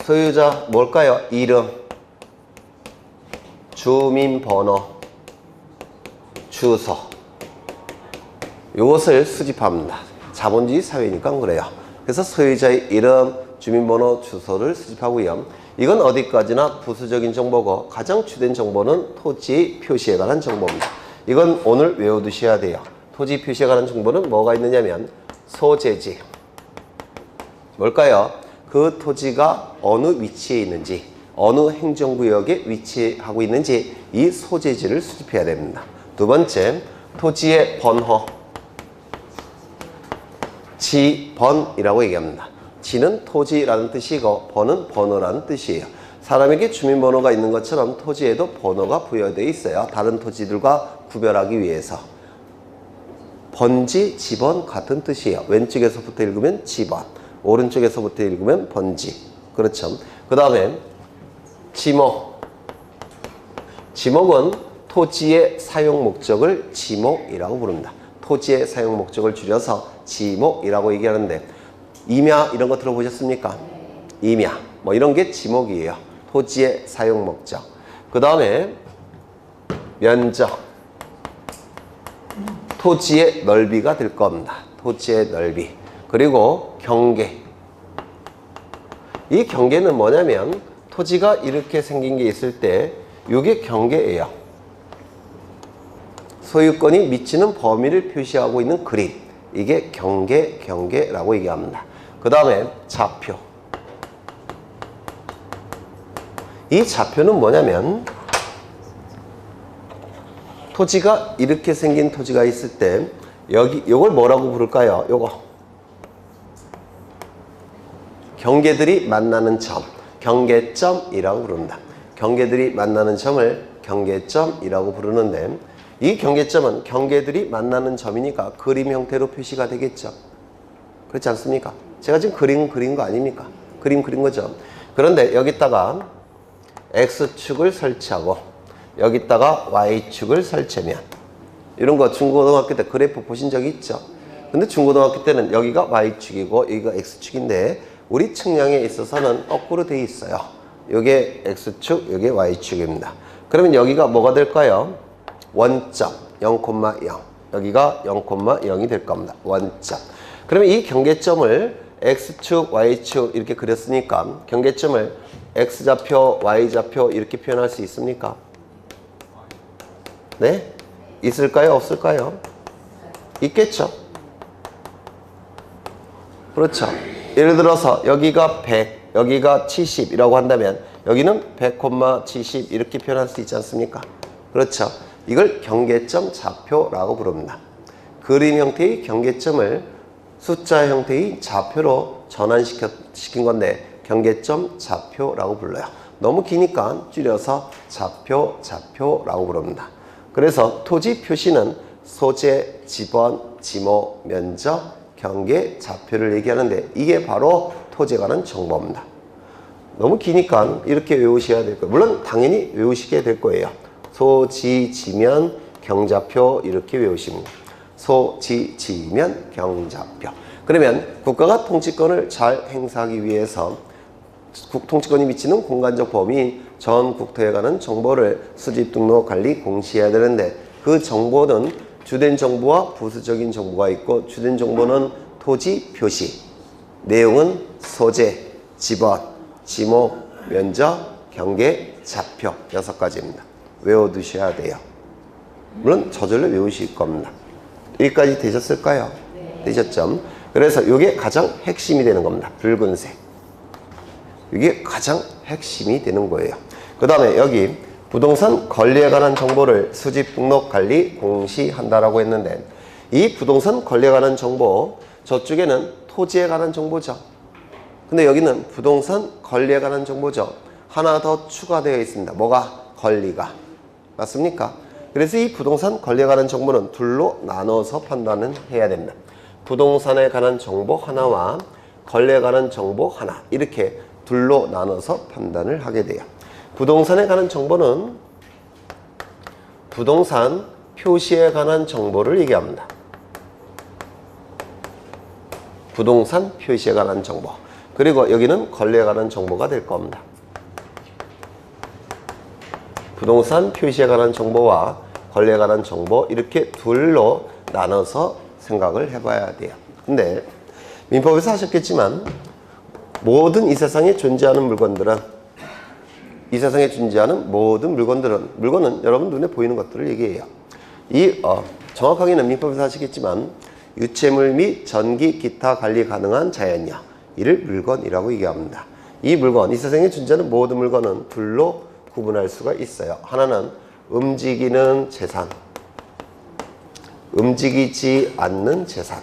소유자 뭘까요? 이름, 주민번호, 주소. 이것을 수집합니다. 자본주의 사회니까 그래요. 그래서 소유자의 이름, 주민번호, 주소를 수집하고요. 이건 어디까지나 부수적인 정보고 가장 주된 정보는 토지 표시에 관한 정보입니다. 이건 오늘 외워두셔야 돼요. 토지 표시에 관한 정보는 뭐가 있느냐면 소재지. 뭘까요? 그 토지가 어느 위치에 있는지, 어느 행정구역에 위치하고 있는지 이 소재지를 수집해야 됩니다. 두 번째, 토지의 번호. 지번이라고 얘기합니다. 지는 토지라는 뜻이고 번은 번호라는 뜻이에요. 사람에게 주민번호가 있는 것처럼 토지에도 번호가 부여되어 있어요. 다른 토지들과 구별하기 위해서. 번지, 지번 같은 뜻이에요. 왼쪽에서부터 읽으면 지번, 오른쪽에서부터 읽으면 번지. 그렇죠. 그 다음에 지목. 지목은 토지의 사용 목적을 지목이라고 부릅니다. 토지의 사용 목적을 줄여서 지목이라고 얘기하는데 임야 이런 거 들어보셨습니까? 임야 뭐 이런 게 지목이에요. 토지의 사용 목적. 그 다음에 면적. 토지의 넓이가 될 겁니다. 토지의 넓이. 그리고 경계. 이 경계는 뭐냐면 토지가 이렇게 생긴 게 있을 때 이게 경계예요. 소유권이 미치는 범위를 표시하고 있는 그림. 이게 경계라고 얘기합니다. 그 다음에 좌표. 이 좌표는 뭐냐면 토지가 이렇게 생긴 토지가 있을 때 요걸 뭐라고 부를까요? 요거 경계들이 만나는 점, 경계점이라고 부릅니다. 경계들이 만나는 점을 경계점이라고 부르는데 이 경계점은 경계들이 만나는 점이니까 그림 형태로 표시가 되겠죠. 그렇지 않습니까? 제가 지금 그린 거 아닙니까? 그린 거죠. 그런데 여기다가 X축을 설치하고 여기다가 Y축을 설치하면 이런 거 중고등학교 때 그래프 보신 적이 있죠? 근데 중고등학교 때는 여기가 Y축이고 여기가 X축인데 우리 측량에 있어서는 거꾸로 되어 있어요. 이게 X축, 이게 Y축입니다. 그러면 여기가 뭐가 될까요? 원점 0,0 여기가 0,0이 될 겁니다. 원점. 그러면 이 경계점을 X축, Y축 이렇게 그렸으니까 경계점을 X좌표, Y좌표 이렇게 표현할 수 있습니까? 네? 있을까요? 없을까요? 있겠죠? 그렇죠. 예를 들어서 여기가 100, 여기가 70이라고 한다면 여기는 100,70 이렇게 표현할 수 있지 않습니까? 그렇죠. 이걸 경계점 좌표라고 부릅니다. 그림 형태의 경계점을 숫자 형태의 좌표로 전환시킨 건데 경계점 좌표라고 불러요. 너무 기니까 줄여서 좌표라고 부릅니다. 그래서 토지 표시는 소재, 지번, 지목, 면적, 경계, 좌표를 얘기하는데 이게 바로 토지에 관한 정보입니다. 너무 기니까 이렇게 외우셔야 될 거예요. 물론 당연히 외우시게 될 거예요. 소, 지, 지면, 경좌표 이렇게 외우십니다. 소, 지, 지면, 경좌표. 그러면 국가가 통치권을 잘 행사하기 위해서 통치권이 미치는 공간적 범위인 전 국토에 관한 정보를 수집, 등록, 관리, 공시해야 되는데 그 정보는 주된 정보와 부수적인 정보가 있고 주된 정보는 토지 표시, 내용은 소재, 지번, 지목, 면적, 경계, 좌표 6가지입니다. 외워두셔야 돼요. 물론 저절로 외우실 겁니다. 여기까지 되셨을까요? 네. 되셨죠? 그래서 이게 가장 핵심이 되는 겁니다. 붉은색. 이게 가장 핵심이 되는 거예요. 그 다음에 여기 부동산 권리에 관한 정보를 수집, 등록, 관리, 공시한다라고 했는데 이 부동산 권리에 관한 정보, 저쪽에는 토지에 관한 정보죠. 근데 여기는 부동산 권리에 관한 정보죠. 하나 더 추가되어 있습니다. 뭐가? 권리가. 맞습니까? 그래서 이 부동산 권리에 관한 정보는 둘로 나눠서 판단을 해야 됩니다. 부동산에 관한 정보 하나와 권리에 관한 정보 하나, 이렇게 둘로 나눠서 판단을 하게 돼요. 부동산에 관한 정보는 부동산 표시에 관한 정보를 얘기합니다. 부동산 표시에 관한 정보. 그리고 여기는 권리에 관한 정보가 될 겁니다. 부동산 표시에 관한 정보와 권리에 관한 정보, 이렇게 둘로 나눠서 생각을 해봐야 돼요. 근데 민법에서 하셨겠지만 모든 이 세상에 존재하는 물건들은, 이 세상에 존재하는 모든 물건은 여러분 눈에 보이는 것들을 얘기해요. 정확하게는 민법에서 하시겠지만 유체물 및 전기, 기타 관리 가능한 자연력, 이를 물건이라고 얘기합니다. 이 물건, 이 세상에 존재하는 모든 물건은 둘로 구분할 수가 있어요. 하나는 움직이는 재산, 움직이지 않는 재산.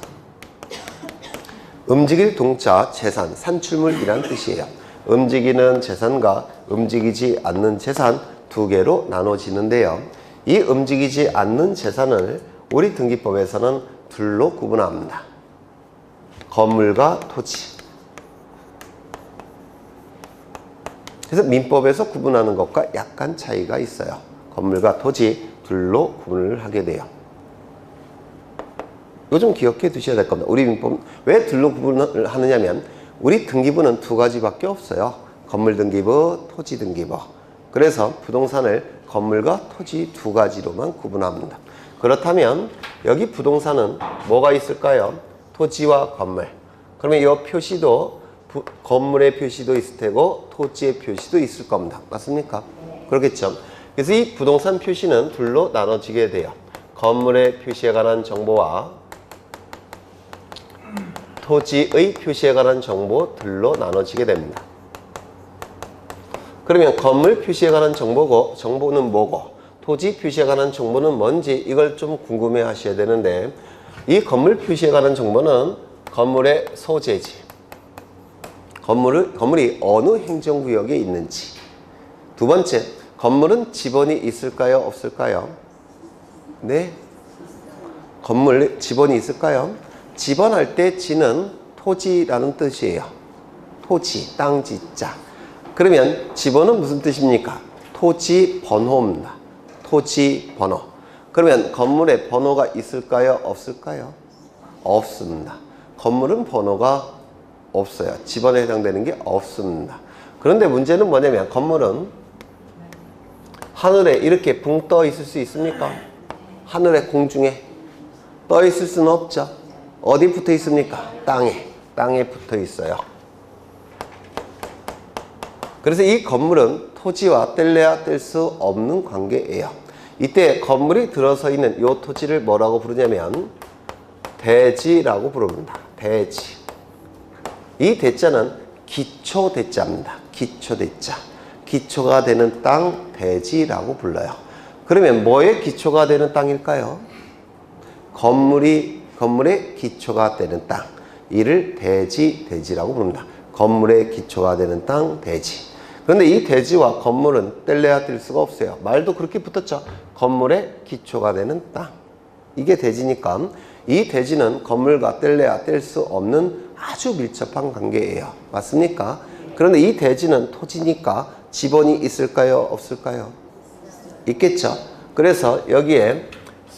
움직일 동자 재산, 산출물이란 뜻이에요. 움직이는 재산과 움직이지 않는 재산 두 개로 나눠지는데요. 이 움직이지 않는 재산을 우리 등기법에서는 둘로 구분합니다. 건물과 토지. 그래서 민법에서 구분하는 것과 약간 차이가 있어요. 건물과 토지 둘로 구분을 하게 돼요. 이거 좀 기억해 두셔야 될 겁니다. 우리 민법 왜 둘로 구분을 하느냐면 우리 등기부는 두 가지밖에 없어요. 건물 등기부, 토지 등기부. 그래서 부동산을 건물과 토지 두 가지로만 구분합니다. 그렇다면 여기 부동산은 뭐가 있을까요? 토지와 건물. 그러면 이 표시도 건물의 표시도 있을 테고 토지의 표시도 있을 겁니다. 맞습니까? 그렇겠죠. 그래서 이 부동산 표시는 둘로 나눠지게 돼요. 건물의 표시에 관한 정보와 토지의 표시에 관한 정보 둘로 나눠지게 됩니다. 그러면 건물 표시에 관한 정보는 뭐고 토지 표시에 관한 정보는 뭔지 이걸 좀 궁금해 하셔야 되는데, 이 건물 표시에 관한 정보는 건물의 소재지, 건물이 어느 행정구역에 있는지. 두 번째, 건물은 지번이 있을까요? 없을까요? 네. 건물 지번이 있을까요? 지번할 때 지는 토지라는 뜻이에요. 토지, 땅 지자. 그러면 지번은 무슨 뜻입니까? 토지 번호입니다. 토지 번호. 그러면 건물에 번호가 있을까요? 없을까요? 없습니다. 건물은 번호가 없어요. 지번에 해당되는 게 없습니다. 그런데 문제는 뭐냐면 건물은 하늘에 이렇게 붕 떠 있을 수 있습니까? 하늘에 공중에 떠 있을 수는 없죠. 어디 붙어 있습니까? 땅에 붙어 있어요. 그래서 이 건물은 토지와 뗄래야 뗄 수 없는 관계예요. 이때 건물이 들어서 있는 이 토지를 뭐라고 부르냐면 대지라고 부릅니다. 대지. 이 대자는 기초 대자입니다. 기초 대자. 기초가 되는 땅 대지라고 불러요. 그러면 뭐의 기초가 되는 땅일까요? 건물의 기초가 되는 땅. 이를 대지라고 부릅니다. 건물의 기초가 되는 땅, 대지. 그런데 이 대지와 건물은 뗄래야 뗄 수가 없어요. 말도 그렇게 붙었죠. 건물의 기초가 되는 땅. 이게 대지니까 이 대지는 건물과 뗄래야 뗄 수 없는 아주 밀접한 관계예요. 맞습니까? 그런데 이 대지는 토지니까 지번이 있을까요? 없을까요? 있겠죠. 그래서 여기에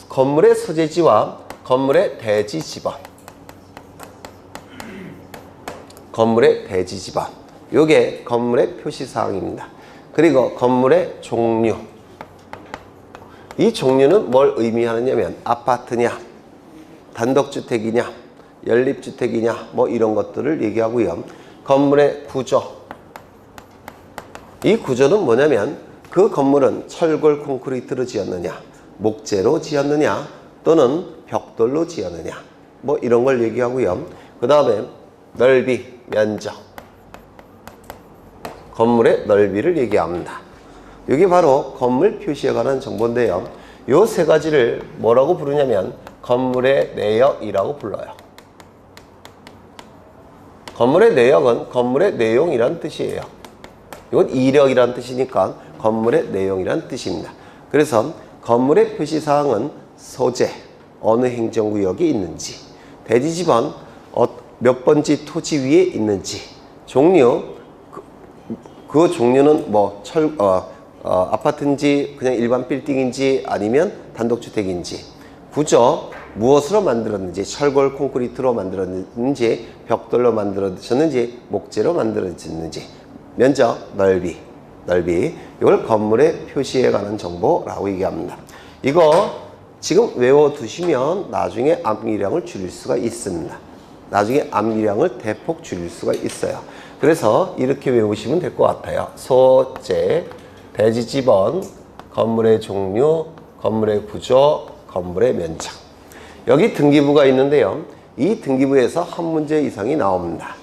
건물의 소재지와 건물의 대지 지번, 건물의 대지 지번, 요게 건물의 표시사항입니다. 그리고 건물의 종류. 이 종류는 뭘 의미하느냐면 아파트냐, 단독주택이냐, 연립주택이냐, 뭐 이런 것들을 얘기하고요. 건물의 구조. 이 구조는 뭐냐면 그 건물은 철골 콘크리트로 지었느냐, 목재로 지었느냐, 또는 벽돌로 지었느냐, 뭐 이런 걸 얘기하고요. 그 다음에 넓이, 면적. 건물의 넓이를 얘기합니다. 이게 바로 건물 표시에 관한 정보인데요. 이 세 가지를 뭐라고 부르냐면 건물의 내역이라고 불러요. 건물의 내역은 건물의 내용이란 뜻이에요. 이건 이력이란 뜻이니까 건물의 내용이란 뜻입니다. 그래서 건물의 표시사항은 소재, 어느 행정구역에 있는지, 대지집안 몇 번지 토지 위에 있는지, 종류, 그 종류는 뭐 아파트인지 그냥 일반 빌딩인지 아니면 단독주택인지, 구조, 무엇으로 만들었는지, 철골 콘크리트로 만들었는지, 벽돌로 만들어졌는지, 목재로 만들어졌는지, 면적, 넓이, 이걸 건물의 표시에 관한 정보라고 얘기합니다. 이거 지금 외워두시면 나중에 암기량을 줄일 수가 있습니다. 나중에 암기량을 대폭 줄일 수가 있어요. 그래서 이렇게 외우시면 될 것 같아요. 소재, 대지집원, 건물의 종류, 건물의 구조, 건물의 면적. 여기 등기부가 있는데요. 이 등기부에서 한 문제 이상이 나옵니다.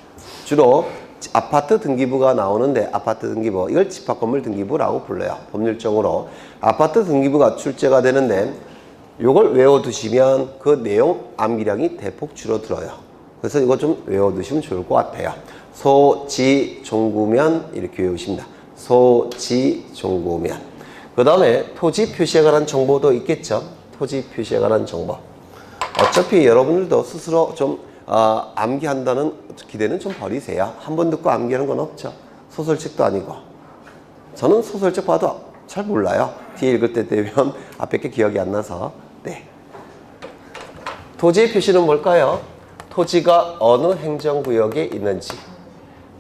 주로 아파트 등기부가 나오는데, 아파트 등기부, 이걸 집합건물 등기부라고 불러요. 법률적으로 아파트 등기부가 출제가 되는데, 이걸 외워두시면 그 내용 암기량이 대폭 줄어들어요. 그래서 이거 좀 외워두시면 좋을 것 같아요. 소지 종구면 이렇게 외우십니다. 소지 종구면. 그 다음에 토지 표시에 관한 정보도 있겠죠. 토지 표시에 관한 정보. 어차피 여러분들도 스스로 좀 암기한다는 기대는 좀 버리세요. 한 번 듣고 암기하는 건 없죠. 소설책도 아니고. 저는 소설책 봐도 잘 몰라요. 뒤에 읽을 때 되면 앞에 게 기억이 안 나서. 네. 토지의 표시는 뭘까요? 토지가 어느 행정구역에 있는지,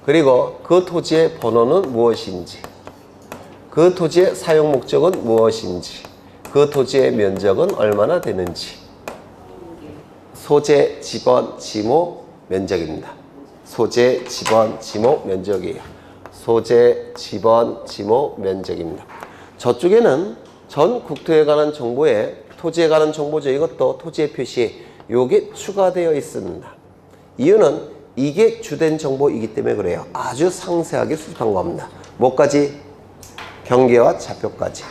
그리고 그 토지의 번호는 무엇인지, 그 토지의 사용 목적은 무엇인지, 그 토지의 면적은 얼마나 되는지. 소재, 지번, 지목, 면적입니다. 소재, 지번, 지목, 면적이에요. 소재, 지번, 지목, 면적입니다. 저쪽에는 전 국토에 관한 정보에 토지에 관한 정보죠. 이것도 토지의 표시, 요게 추가되어 있습니다. 이유는 이게 주된 정보이기 때문에 그래요. 아주 상세하게 수집한 겁니다. 뭐까지? 경계와 좌표까지.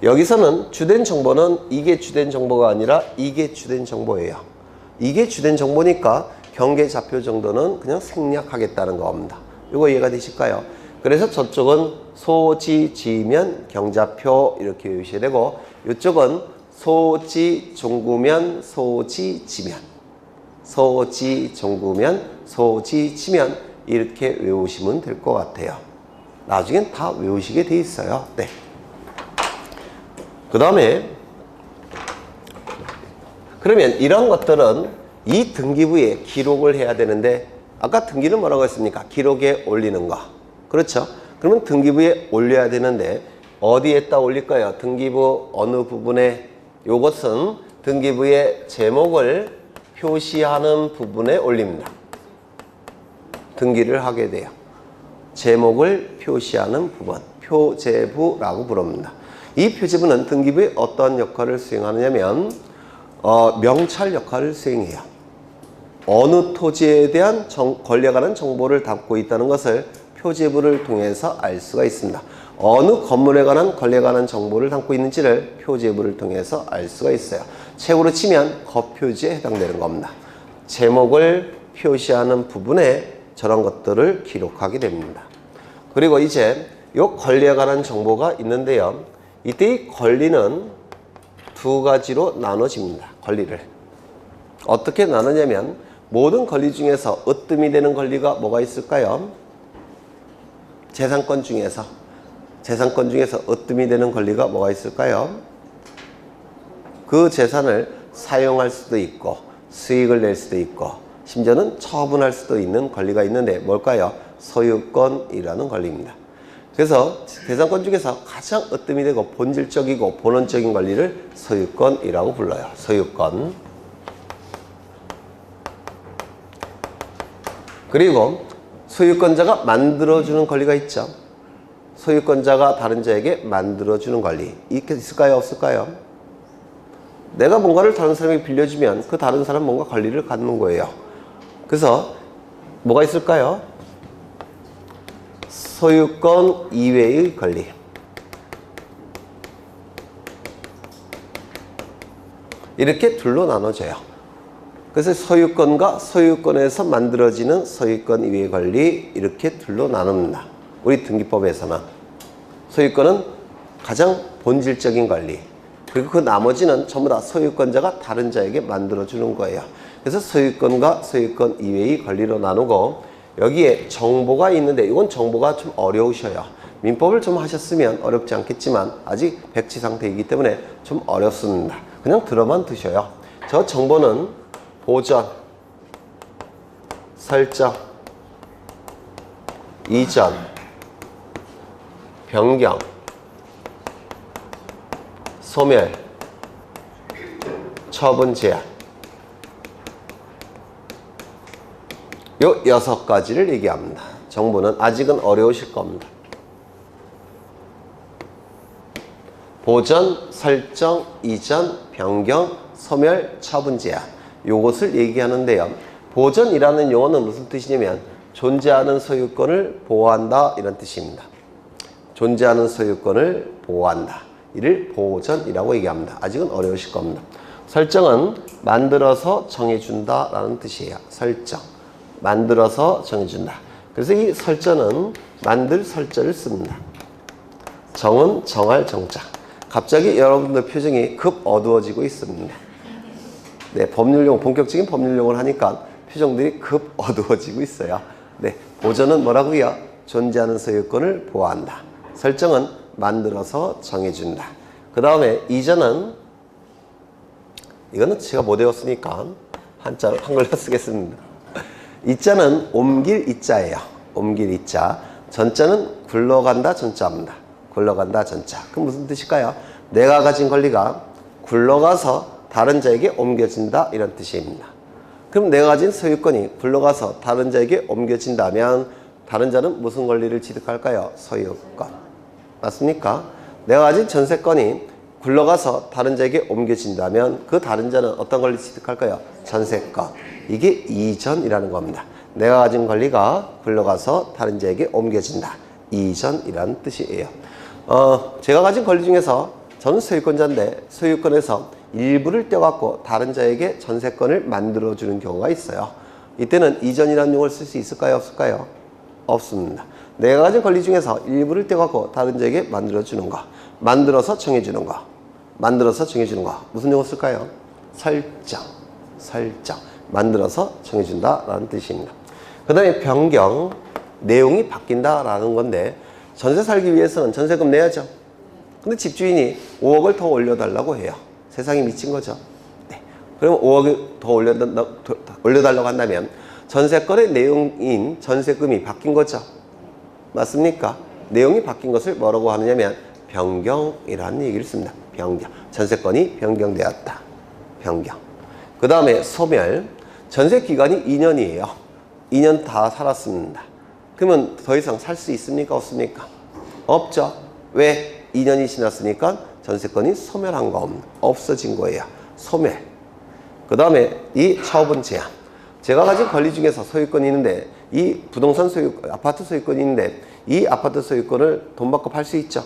여기서는 주된 정보는 이게 주된 정보가 아니라 이게 주된 정보예요. 이게 주된 정보니까 경계 좌표 정도는 그냥 생략하겠다는 겁니다. 이거 이해가 되실까요? 그래서 저쪽은 소지, 지면, 경좌표 이렇게 외우셔야 되고, 이쪽은 소지, 종구면, 소지, 지면. 소지, 종구면, 소지, 지면 이렇게 외우시면 될 것 같아요. 나중엔 다 외우시게 돼 있어요. 네. 그 다음에 그러면 이런 것들은 이 등기부에 기록을 해야 되는데, 아까 등기는 뭐라고 했습니까? 기록에 올리는 거. 그렇죠? 그러면 등기부에 올려야 되는데 어디에다 올릴까요? 등기부 어느 부분에? 요것은 등기부의 제목을 표시하는 부분에 올립니다. 등기를 하게 돼요. 제목을 표시하는 부분, 표제부라고 부릅니다. 이 표제부는 등기부에 어떤 역할을 수행하느냐면 명찰 역할을 수행해요. 어느 토지에 대한 권리에 관한 정보를 담고 있다는 것을 표제부를 통해서 알 수가 있습니다. 어느 건물에 관한 권리에 관한 정보를 담고 있는지를 표제부를 통해서 알 수가 있어요. 책으로 치면 거표지에 해당되는 겁니다. 제목을 표시하는 부분에 저런 것들을 기록하게 됩니다. 그리고 이제 이 권리에 관한 정보가 있는데요. 이때 이 권리는 두 가지로 나눠집니다. 권리를. 어떻게 나누냐면 모든 권리 중에서 으뜸이 되는 권리가 뭐가 있을까요? 재산권 중에서 으뜸이 되는 권리가 뭐가 있을까요? 그 재산을 사용할 수도 있고 수익을 낼 수도 있고 심지어는 처분할 수도 있는 권리가 있는데 뭘까요? 소유권이라는 권리입니다. 그래서 재산권 중에서 가장 으뜸이 되고 본질적이고 본원적인 권리를 소유권이라고 불러요. 소유권. 그리고 소유권자가 만들어주는 권리가 있죠. 소유권자가 다른 자에게 만들어주는 권리. 이게 있을까요? 없을까요? 내가 뭔가를 다른 사람에게 빌려주면 그 다른 사람 뭔가 권리를 갖는 거예요. 그래서 뭐가 있을까요? 소유권 이외의 권리. 이렇게 둘로 나눠져요. 그래서 소유권과 소유권에서 만들어지는 소유권 이외의 권리 이렇게 둘로 나눕니다. 우리 등기법에서는 소유권은 가장 본질적인 권리, 그리고 그 나머지는 전부 다 소유권자가 다른 자에게 만들어주는 거예요. 그래서 소유권과 소유권 이외의 권리로 나누고, 여기에 정보가 있는데 이건 정보가 좀 어려우셔요. 민법을 좀 하셨으면 어렵지 않겠지만 아직 백지 상태이기 때문에 좀 어렵습니다. 그냥 들어만 두셔요. 저 정보는 보전, 설정, 이전, 변경, 소멸, 처분 제한, 요 6가지를 얘기합니다. 정보는 아직은 어려우실 겁니다. 보전, 설정, 이전, 변경, 소멸, 처분 제한, 요것을 얘기하는데요. 보전이라는 용어는 무슨 뜻이냐면 존재하는 소유권을 보호한다 이런 뜻입니다. 존재하는 소유권을 보호한다. 이를 보전이라고 얘기합니다. 아직은 어려우실 겁니다. 설정은 만들어서 정해준다 라는 뜻이에요. 설정. 만들어서 정해준다. 그래서 이 설정은 만들 설정을 씁니다. 정은 정할 정자. 갑자기 여러분들 표정이 급 어두워지고 있습니다. 네, 법률용, 본격적인 법률용을 하니까 표정들이 급 어두워지고 있어요. 네, 보전은 뭐라고요? 존재하는 소유권을 보호한다. 설정은 만들어서 정해준다. 그 다음에 이전은, 이거는 제가 못 외웠으니까 한글로 쓰겠습니다. 이자는 옮길 이자예요. 옮길 이자. 전자는 굴러간다 전자입니다. 굴러간다 전자. 그럼 무슨 뜻일까요? 내가 가진 권리가 굴러가서 다른 자에게 옮겨진다 이런 뜻입니다. 그럼 내가 가진 소유권이 굴러가서 다른 자에게 옮겨진다면 다른 자는 무슨 권리를 취득할까요? 소유권. 맞습니까? 내가 가진 전세권이 굴러가서 다른 자에게 옮겨진다면 그 다른 자는 어떤 권리를 취득할까요? 전세권. 이게 이전이라는 겁니다. 내가 가진 권리가 굴러가서 다른 자에게 옮겨진다. 이전이라는 뜻이에요. 제가 가진 권리 중에서 저는 소유권자인데 소유권에서 일부를 떼어갖고 다른 자에게 전세권을 만들어주는 경우가 있어요. 이때는 이전이라는 용어를 쓸 수 있을까요? 없을까요? 없습니다. 내가 가진 권리 중에서 일부를 떼어갖고 다른 자에게 만들어주는 거, 만들어서 정해주는 거, 만들어서 정해주는 거, 무슨 용어 쓸까요? 설정, 설정. 만들어서 정해준다라는 뜻입니다. 그 다음에 변경, 내용이 바뀐다라는 건데 전세 살기 위해서는 전세금 내야죠. 근데 집주인이 5억을 더 올려달라고 해요. 세상이 미친 거죠. 네. 그러면 5억을 더 올려달라고 한다면 전세권의 내용인 전세금이 바뀐 거죠. 맞습니까? 내용이 바뀐 것을 뭐라고 하느냐면 변경이라는 얘기를 씁니다. 변경. 전세권이 변경되었다. 변경. 그 다음에 소멸. 전세 기간이 2년이에요. 2년 다 살았습니다. 그러면 더 이상 살 수 있습니까? 없습니까? 없죠. 왜? 2년이 지났으니까 전세권이 소멸한 거 없어진 거예요. 소멸. 그 다음에 이 처분 제한. 제가 가진 권리 중에서 소유권이 있는데 이 부동산 아파트 소유권이 있는데 이 아파트 소유권을 돈 받고 팔 수 있죠.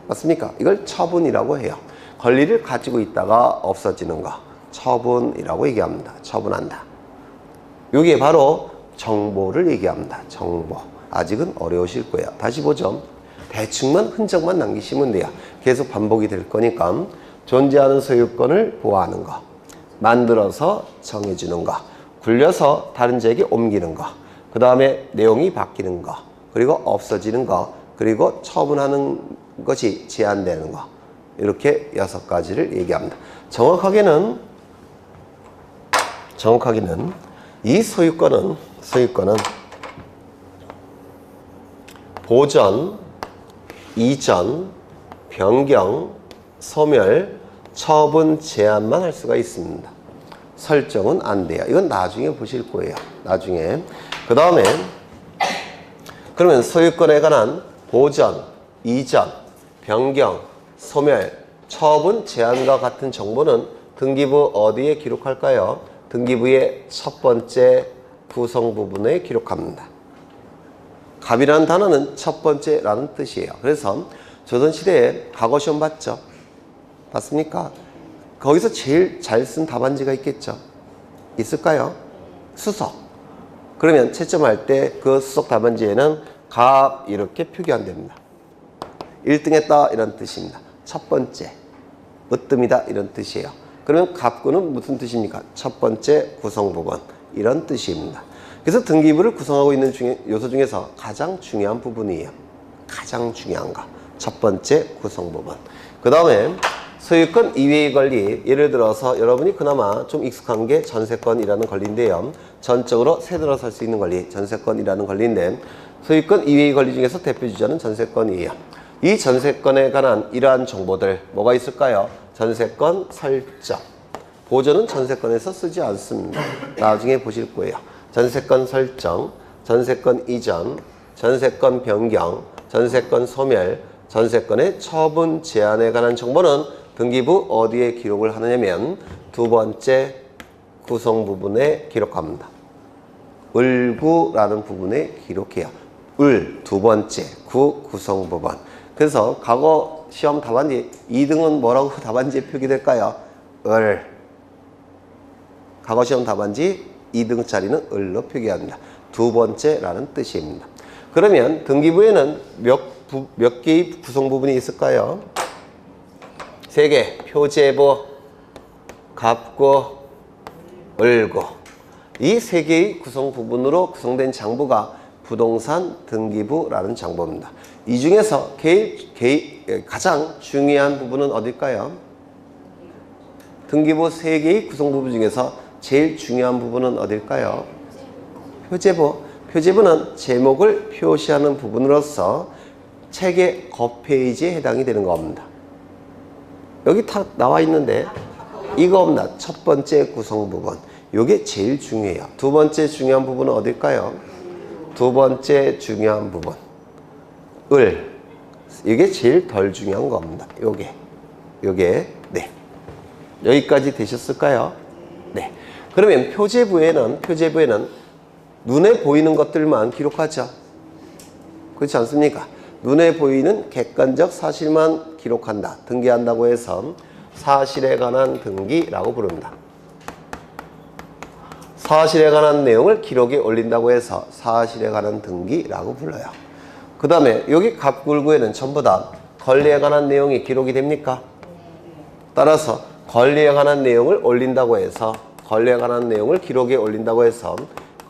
맞습니까? 이걸 처분이라고 해요. 권리를 가지고 있다가 없어지는 거. 처분이라고 얘기합니다. 처분한다. 이게 바로 정보를 얘기합니다. 정보. 아직은 어려우실 거예요. 다시 보죠. 대충만 흔적만 남기시면 돼요. 계속 반복이 될 거니까 존재하는 소유권을 보호하는 거, 만들어서 정해주는 거, 굴려서 다른 자에게 옮기는 거, 그 다음에 내용이 바뀌는 거, 그리고 없어지는 거, 그리고 처분하는 것이 제한되는 거, 이렇게 6가지를 얘기합니다. 정확하게는 이 소유권은 보전, 이전, 변경, 소멸, 처분 제한만 할 수가 있습니다. 설정은 안 돼요. 이건 나중에 보실 거예요. 나중에. 그 다음에 그러면 소유권에 관한 보전, 이전, 변경, 소멸, 처분 제한과 같은 정보는 등기부 어디에 기록할까요? 등기부의 첫 번째 구성 부분에 기록합니다. 갑이라는 단어는 첫 번째라는 뜻이에요. 그래서 조선시대에 과거 시험 봤죠? 봤습니까? 거기서 제일 잘 쓴 답안지가 있겠죠? 있을까요? 수석. 그러면 채점할 때 그 수석 답안지에는 갑 이렇게 표기한답니다. 1등 했다 이런 뜻입니다. 첫 번째 으뜸이다 이런 뜻이에요. 그러면 갑구는 무슨 뜻입니까? 첫 번째 구성 부분 이런 뜻입니다. 그래서 등기부를 구성하고 있는 요소 중에서 가장 중요한 부분이에요. 가장 중요한 거. 첫 번째 구성 부분. 그 다음에 소유권 이외의 권리. 예를 들어서 여러분이 그나마 좀 익숙한 게 전세권이라는 권리인데요. 전적으로 새 들어설 수 있는 권리, 전세권이라는 권리인데 소유권 이외의 권리 중에서 대표주자는 전세권이에요. 이 전세권에 관한 이러한 정보들 뭐가 있을까요? 전세권 설정. 보조는 전세권에서 쓰지 않습니다. 나중에 보실 거예요. 전세권 설정, 전세권 이전, 전세권 변경, 전세권 소멸, 전세권의 처분 제한에 관한 정보는 등기부 어디에 기록을 하느냐면 두 번째 구성 부분에 기록합니다. 을구라는 부분에 기록해요. 을 두 번째 구 구성 부분. 그래서 과거 시험 답안지 2등은 뭐라고 답안지에 표기될까요? 을. 과거 시험 답안지 2등짜리는 을로 표기합니다. 두 번째라는 뜻입니다. 그러면 등기부에는 몇 개의 구성 부분이 있을까요? 3개. 표제부, 갑구, 을구. 이 3개의 구성 부분으로 구성된 장부가 부동산 등기부라는 장부입니다. 이 중에서 가장 중요한 부분은 어딜까요? 등기부 3개의 구성 부분 중에서 제일 중요한 부분은 어딜까요? 표제부. 표제부는 제목을 표시하는 부분으로서 책의 겉페이지에 해당이 되는 겁니다. 여기 다 나와 있는데 이거 없나? 첫 번째 구성 부분. 이게 제일 중요해요. 두 번째 중요한 부분은 어딜까요? 두 번째 중요한 부분. 을. 이게 제일 덜 중요한 겁니다. 요게. 네. 여기까지 되셨을까요? 네. 그러면 표제부에는 눈에 보이는 것들만 기록하죠. 그렇지 않습니까? 눈에 보이는 객관적 사실만 기록한다. 등기한다고 해서 사실에 관한 등기라고 부릅니다. 사실에 관한 내용을 기록에 올린다고 해서 사실에 관한 등기라고 불러요. 그 다음에 여기 갑굴구에는 전부 다 권리에 관한 내용이 기록이 됩니까? 따라서 권리에 관한 내용을 올린다고 해서 권리에 관한 내용을 기록에 올린다고 해서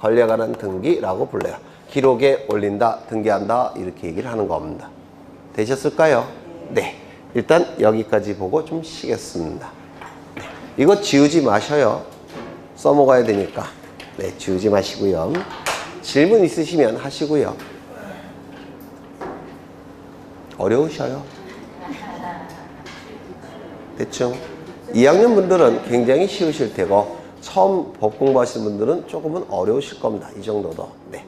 권리에 관한 등기라고 불러요. 기록에 올린다, 등기한다 이렇게 얘기를 하는 겁니다. 되셨을까요? 네. 일단 여기까지 보고 좀 쉬겠습니다. 네. 이거 지우지 마셔요. 써먹어야 되니까. 네, 지우지 마시고요. 질문 있으시면 하시고요. 어려우셔요. 대충 2학년 분들은 굉장히 쉬우실 테고 처음 법 공부하시는 분들은 조금은 어려우실 겁니다. 이 정도도. 네.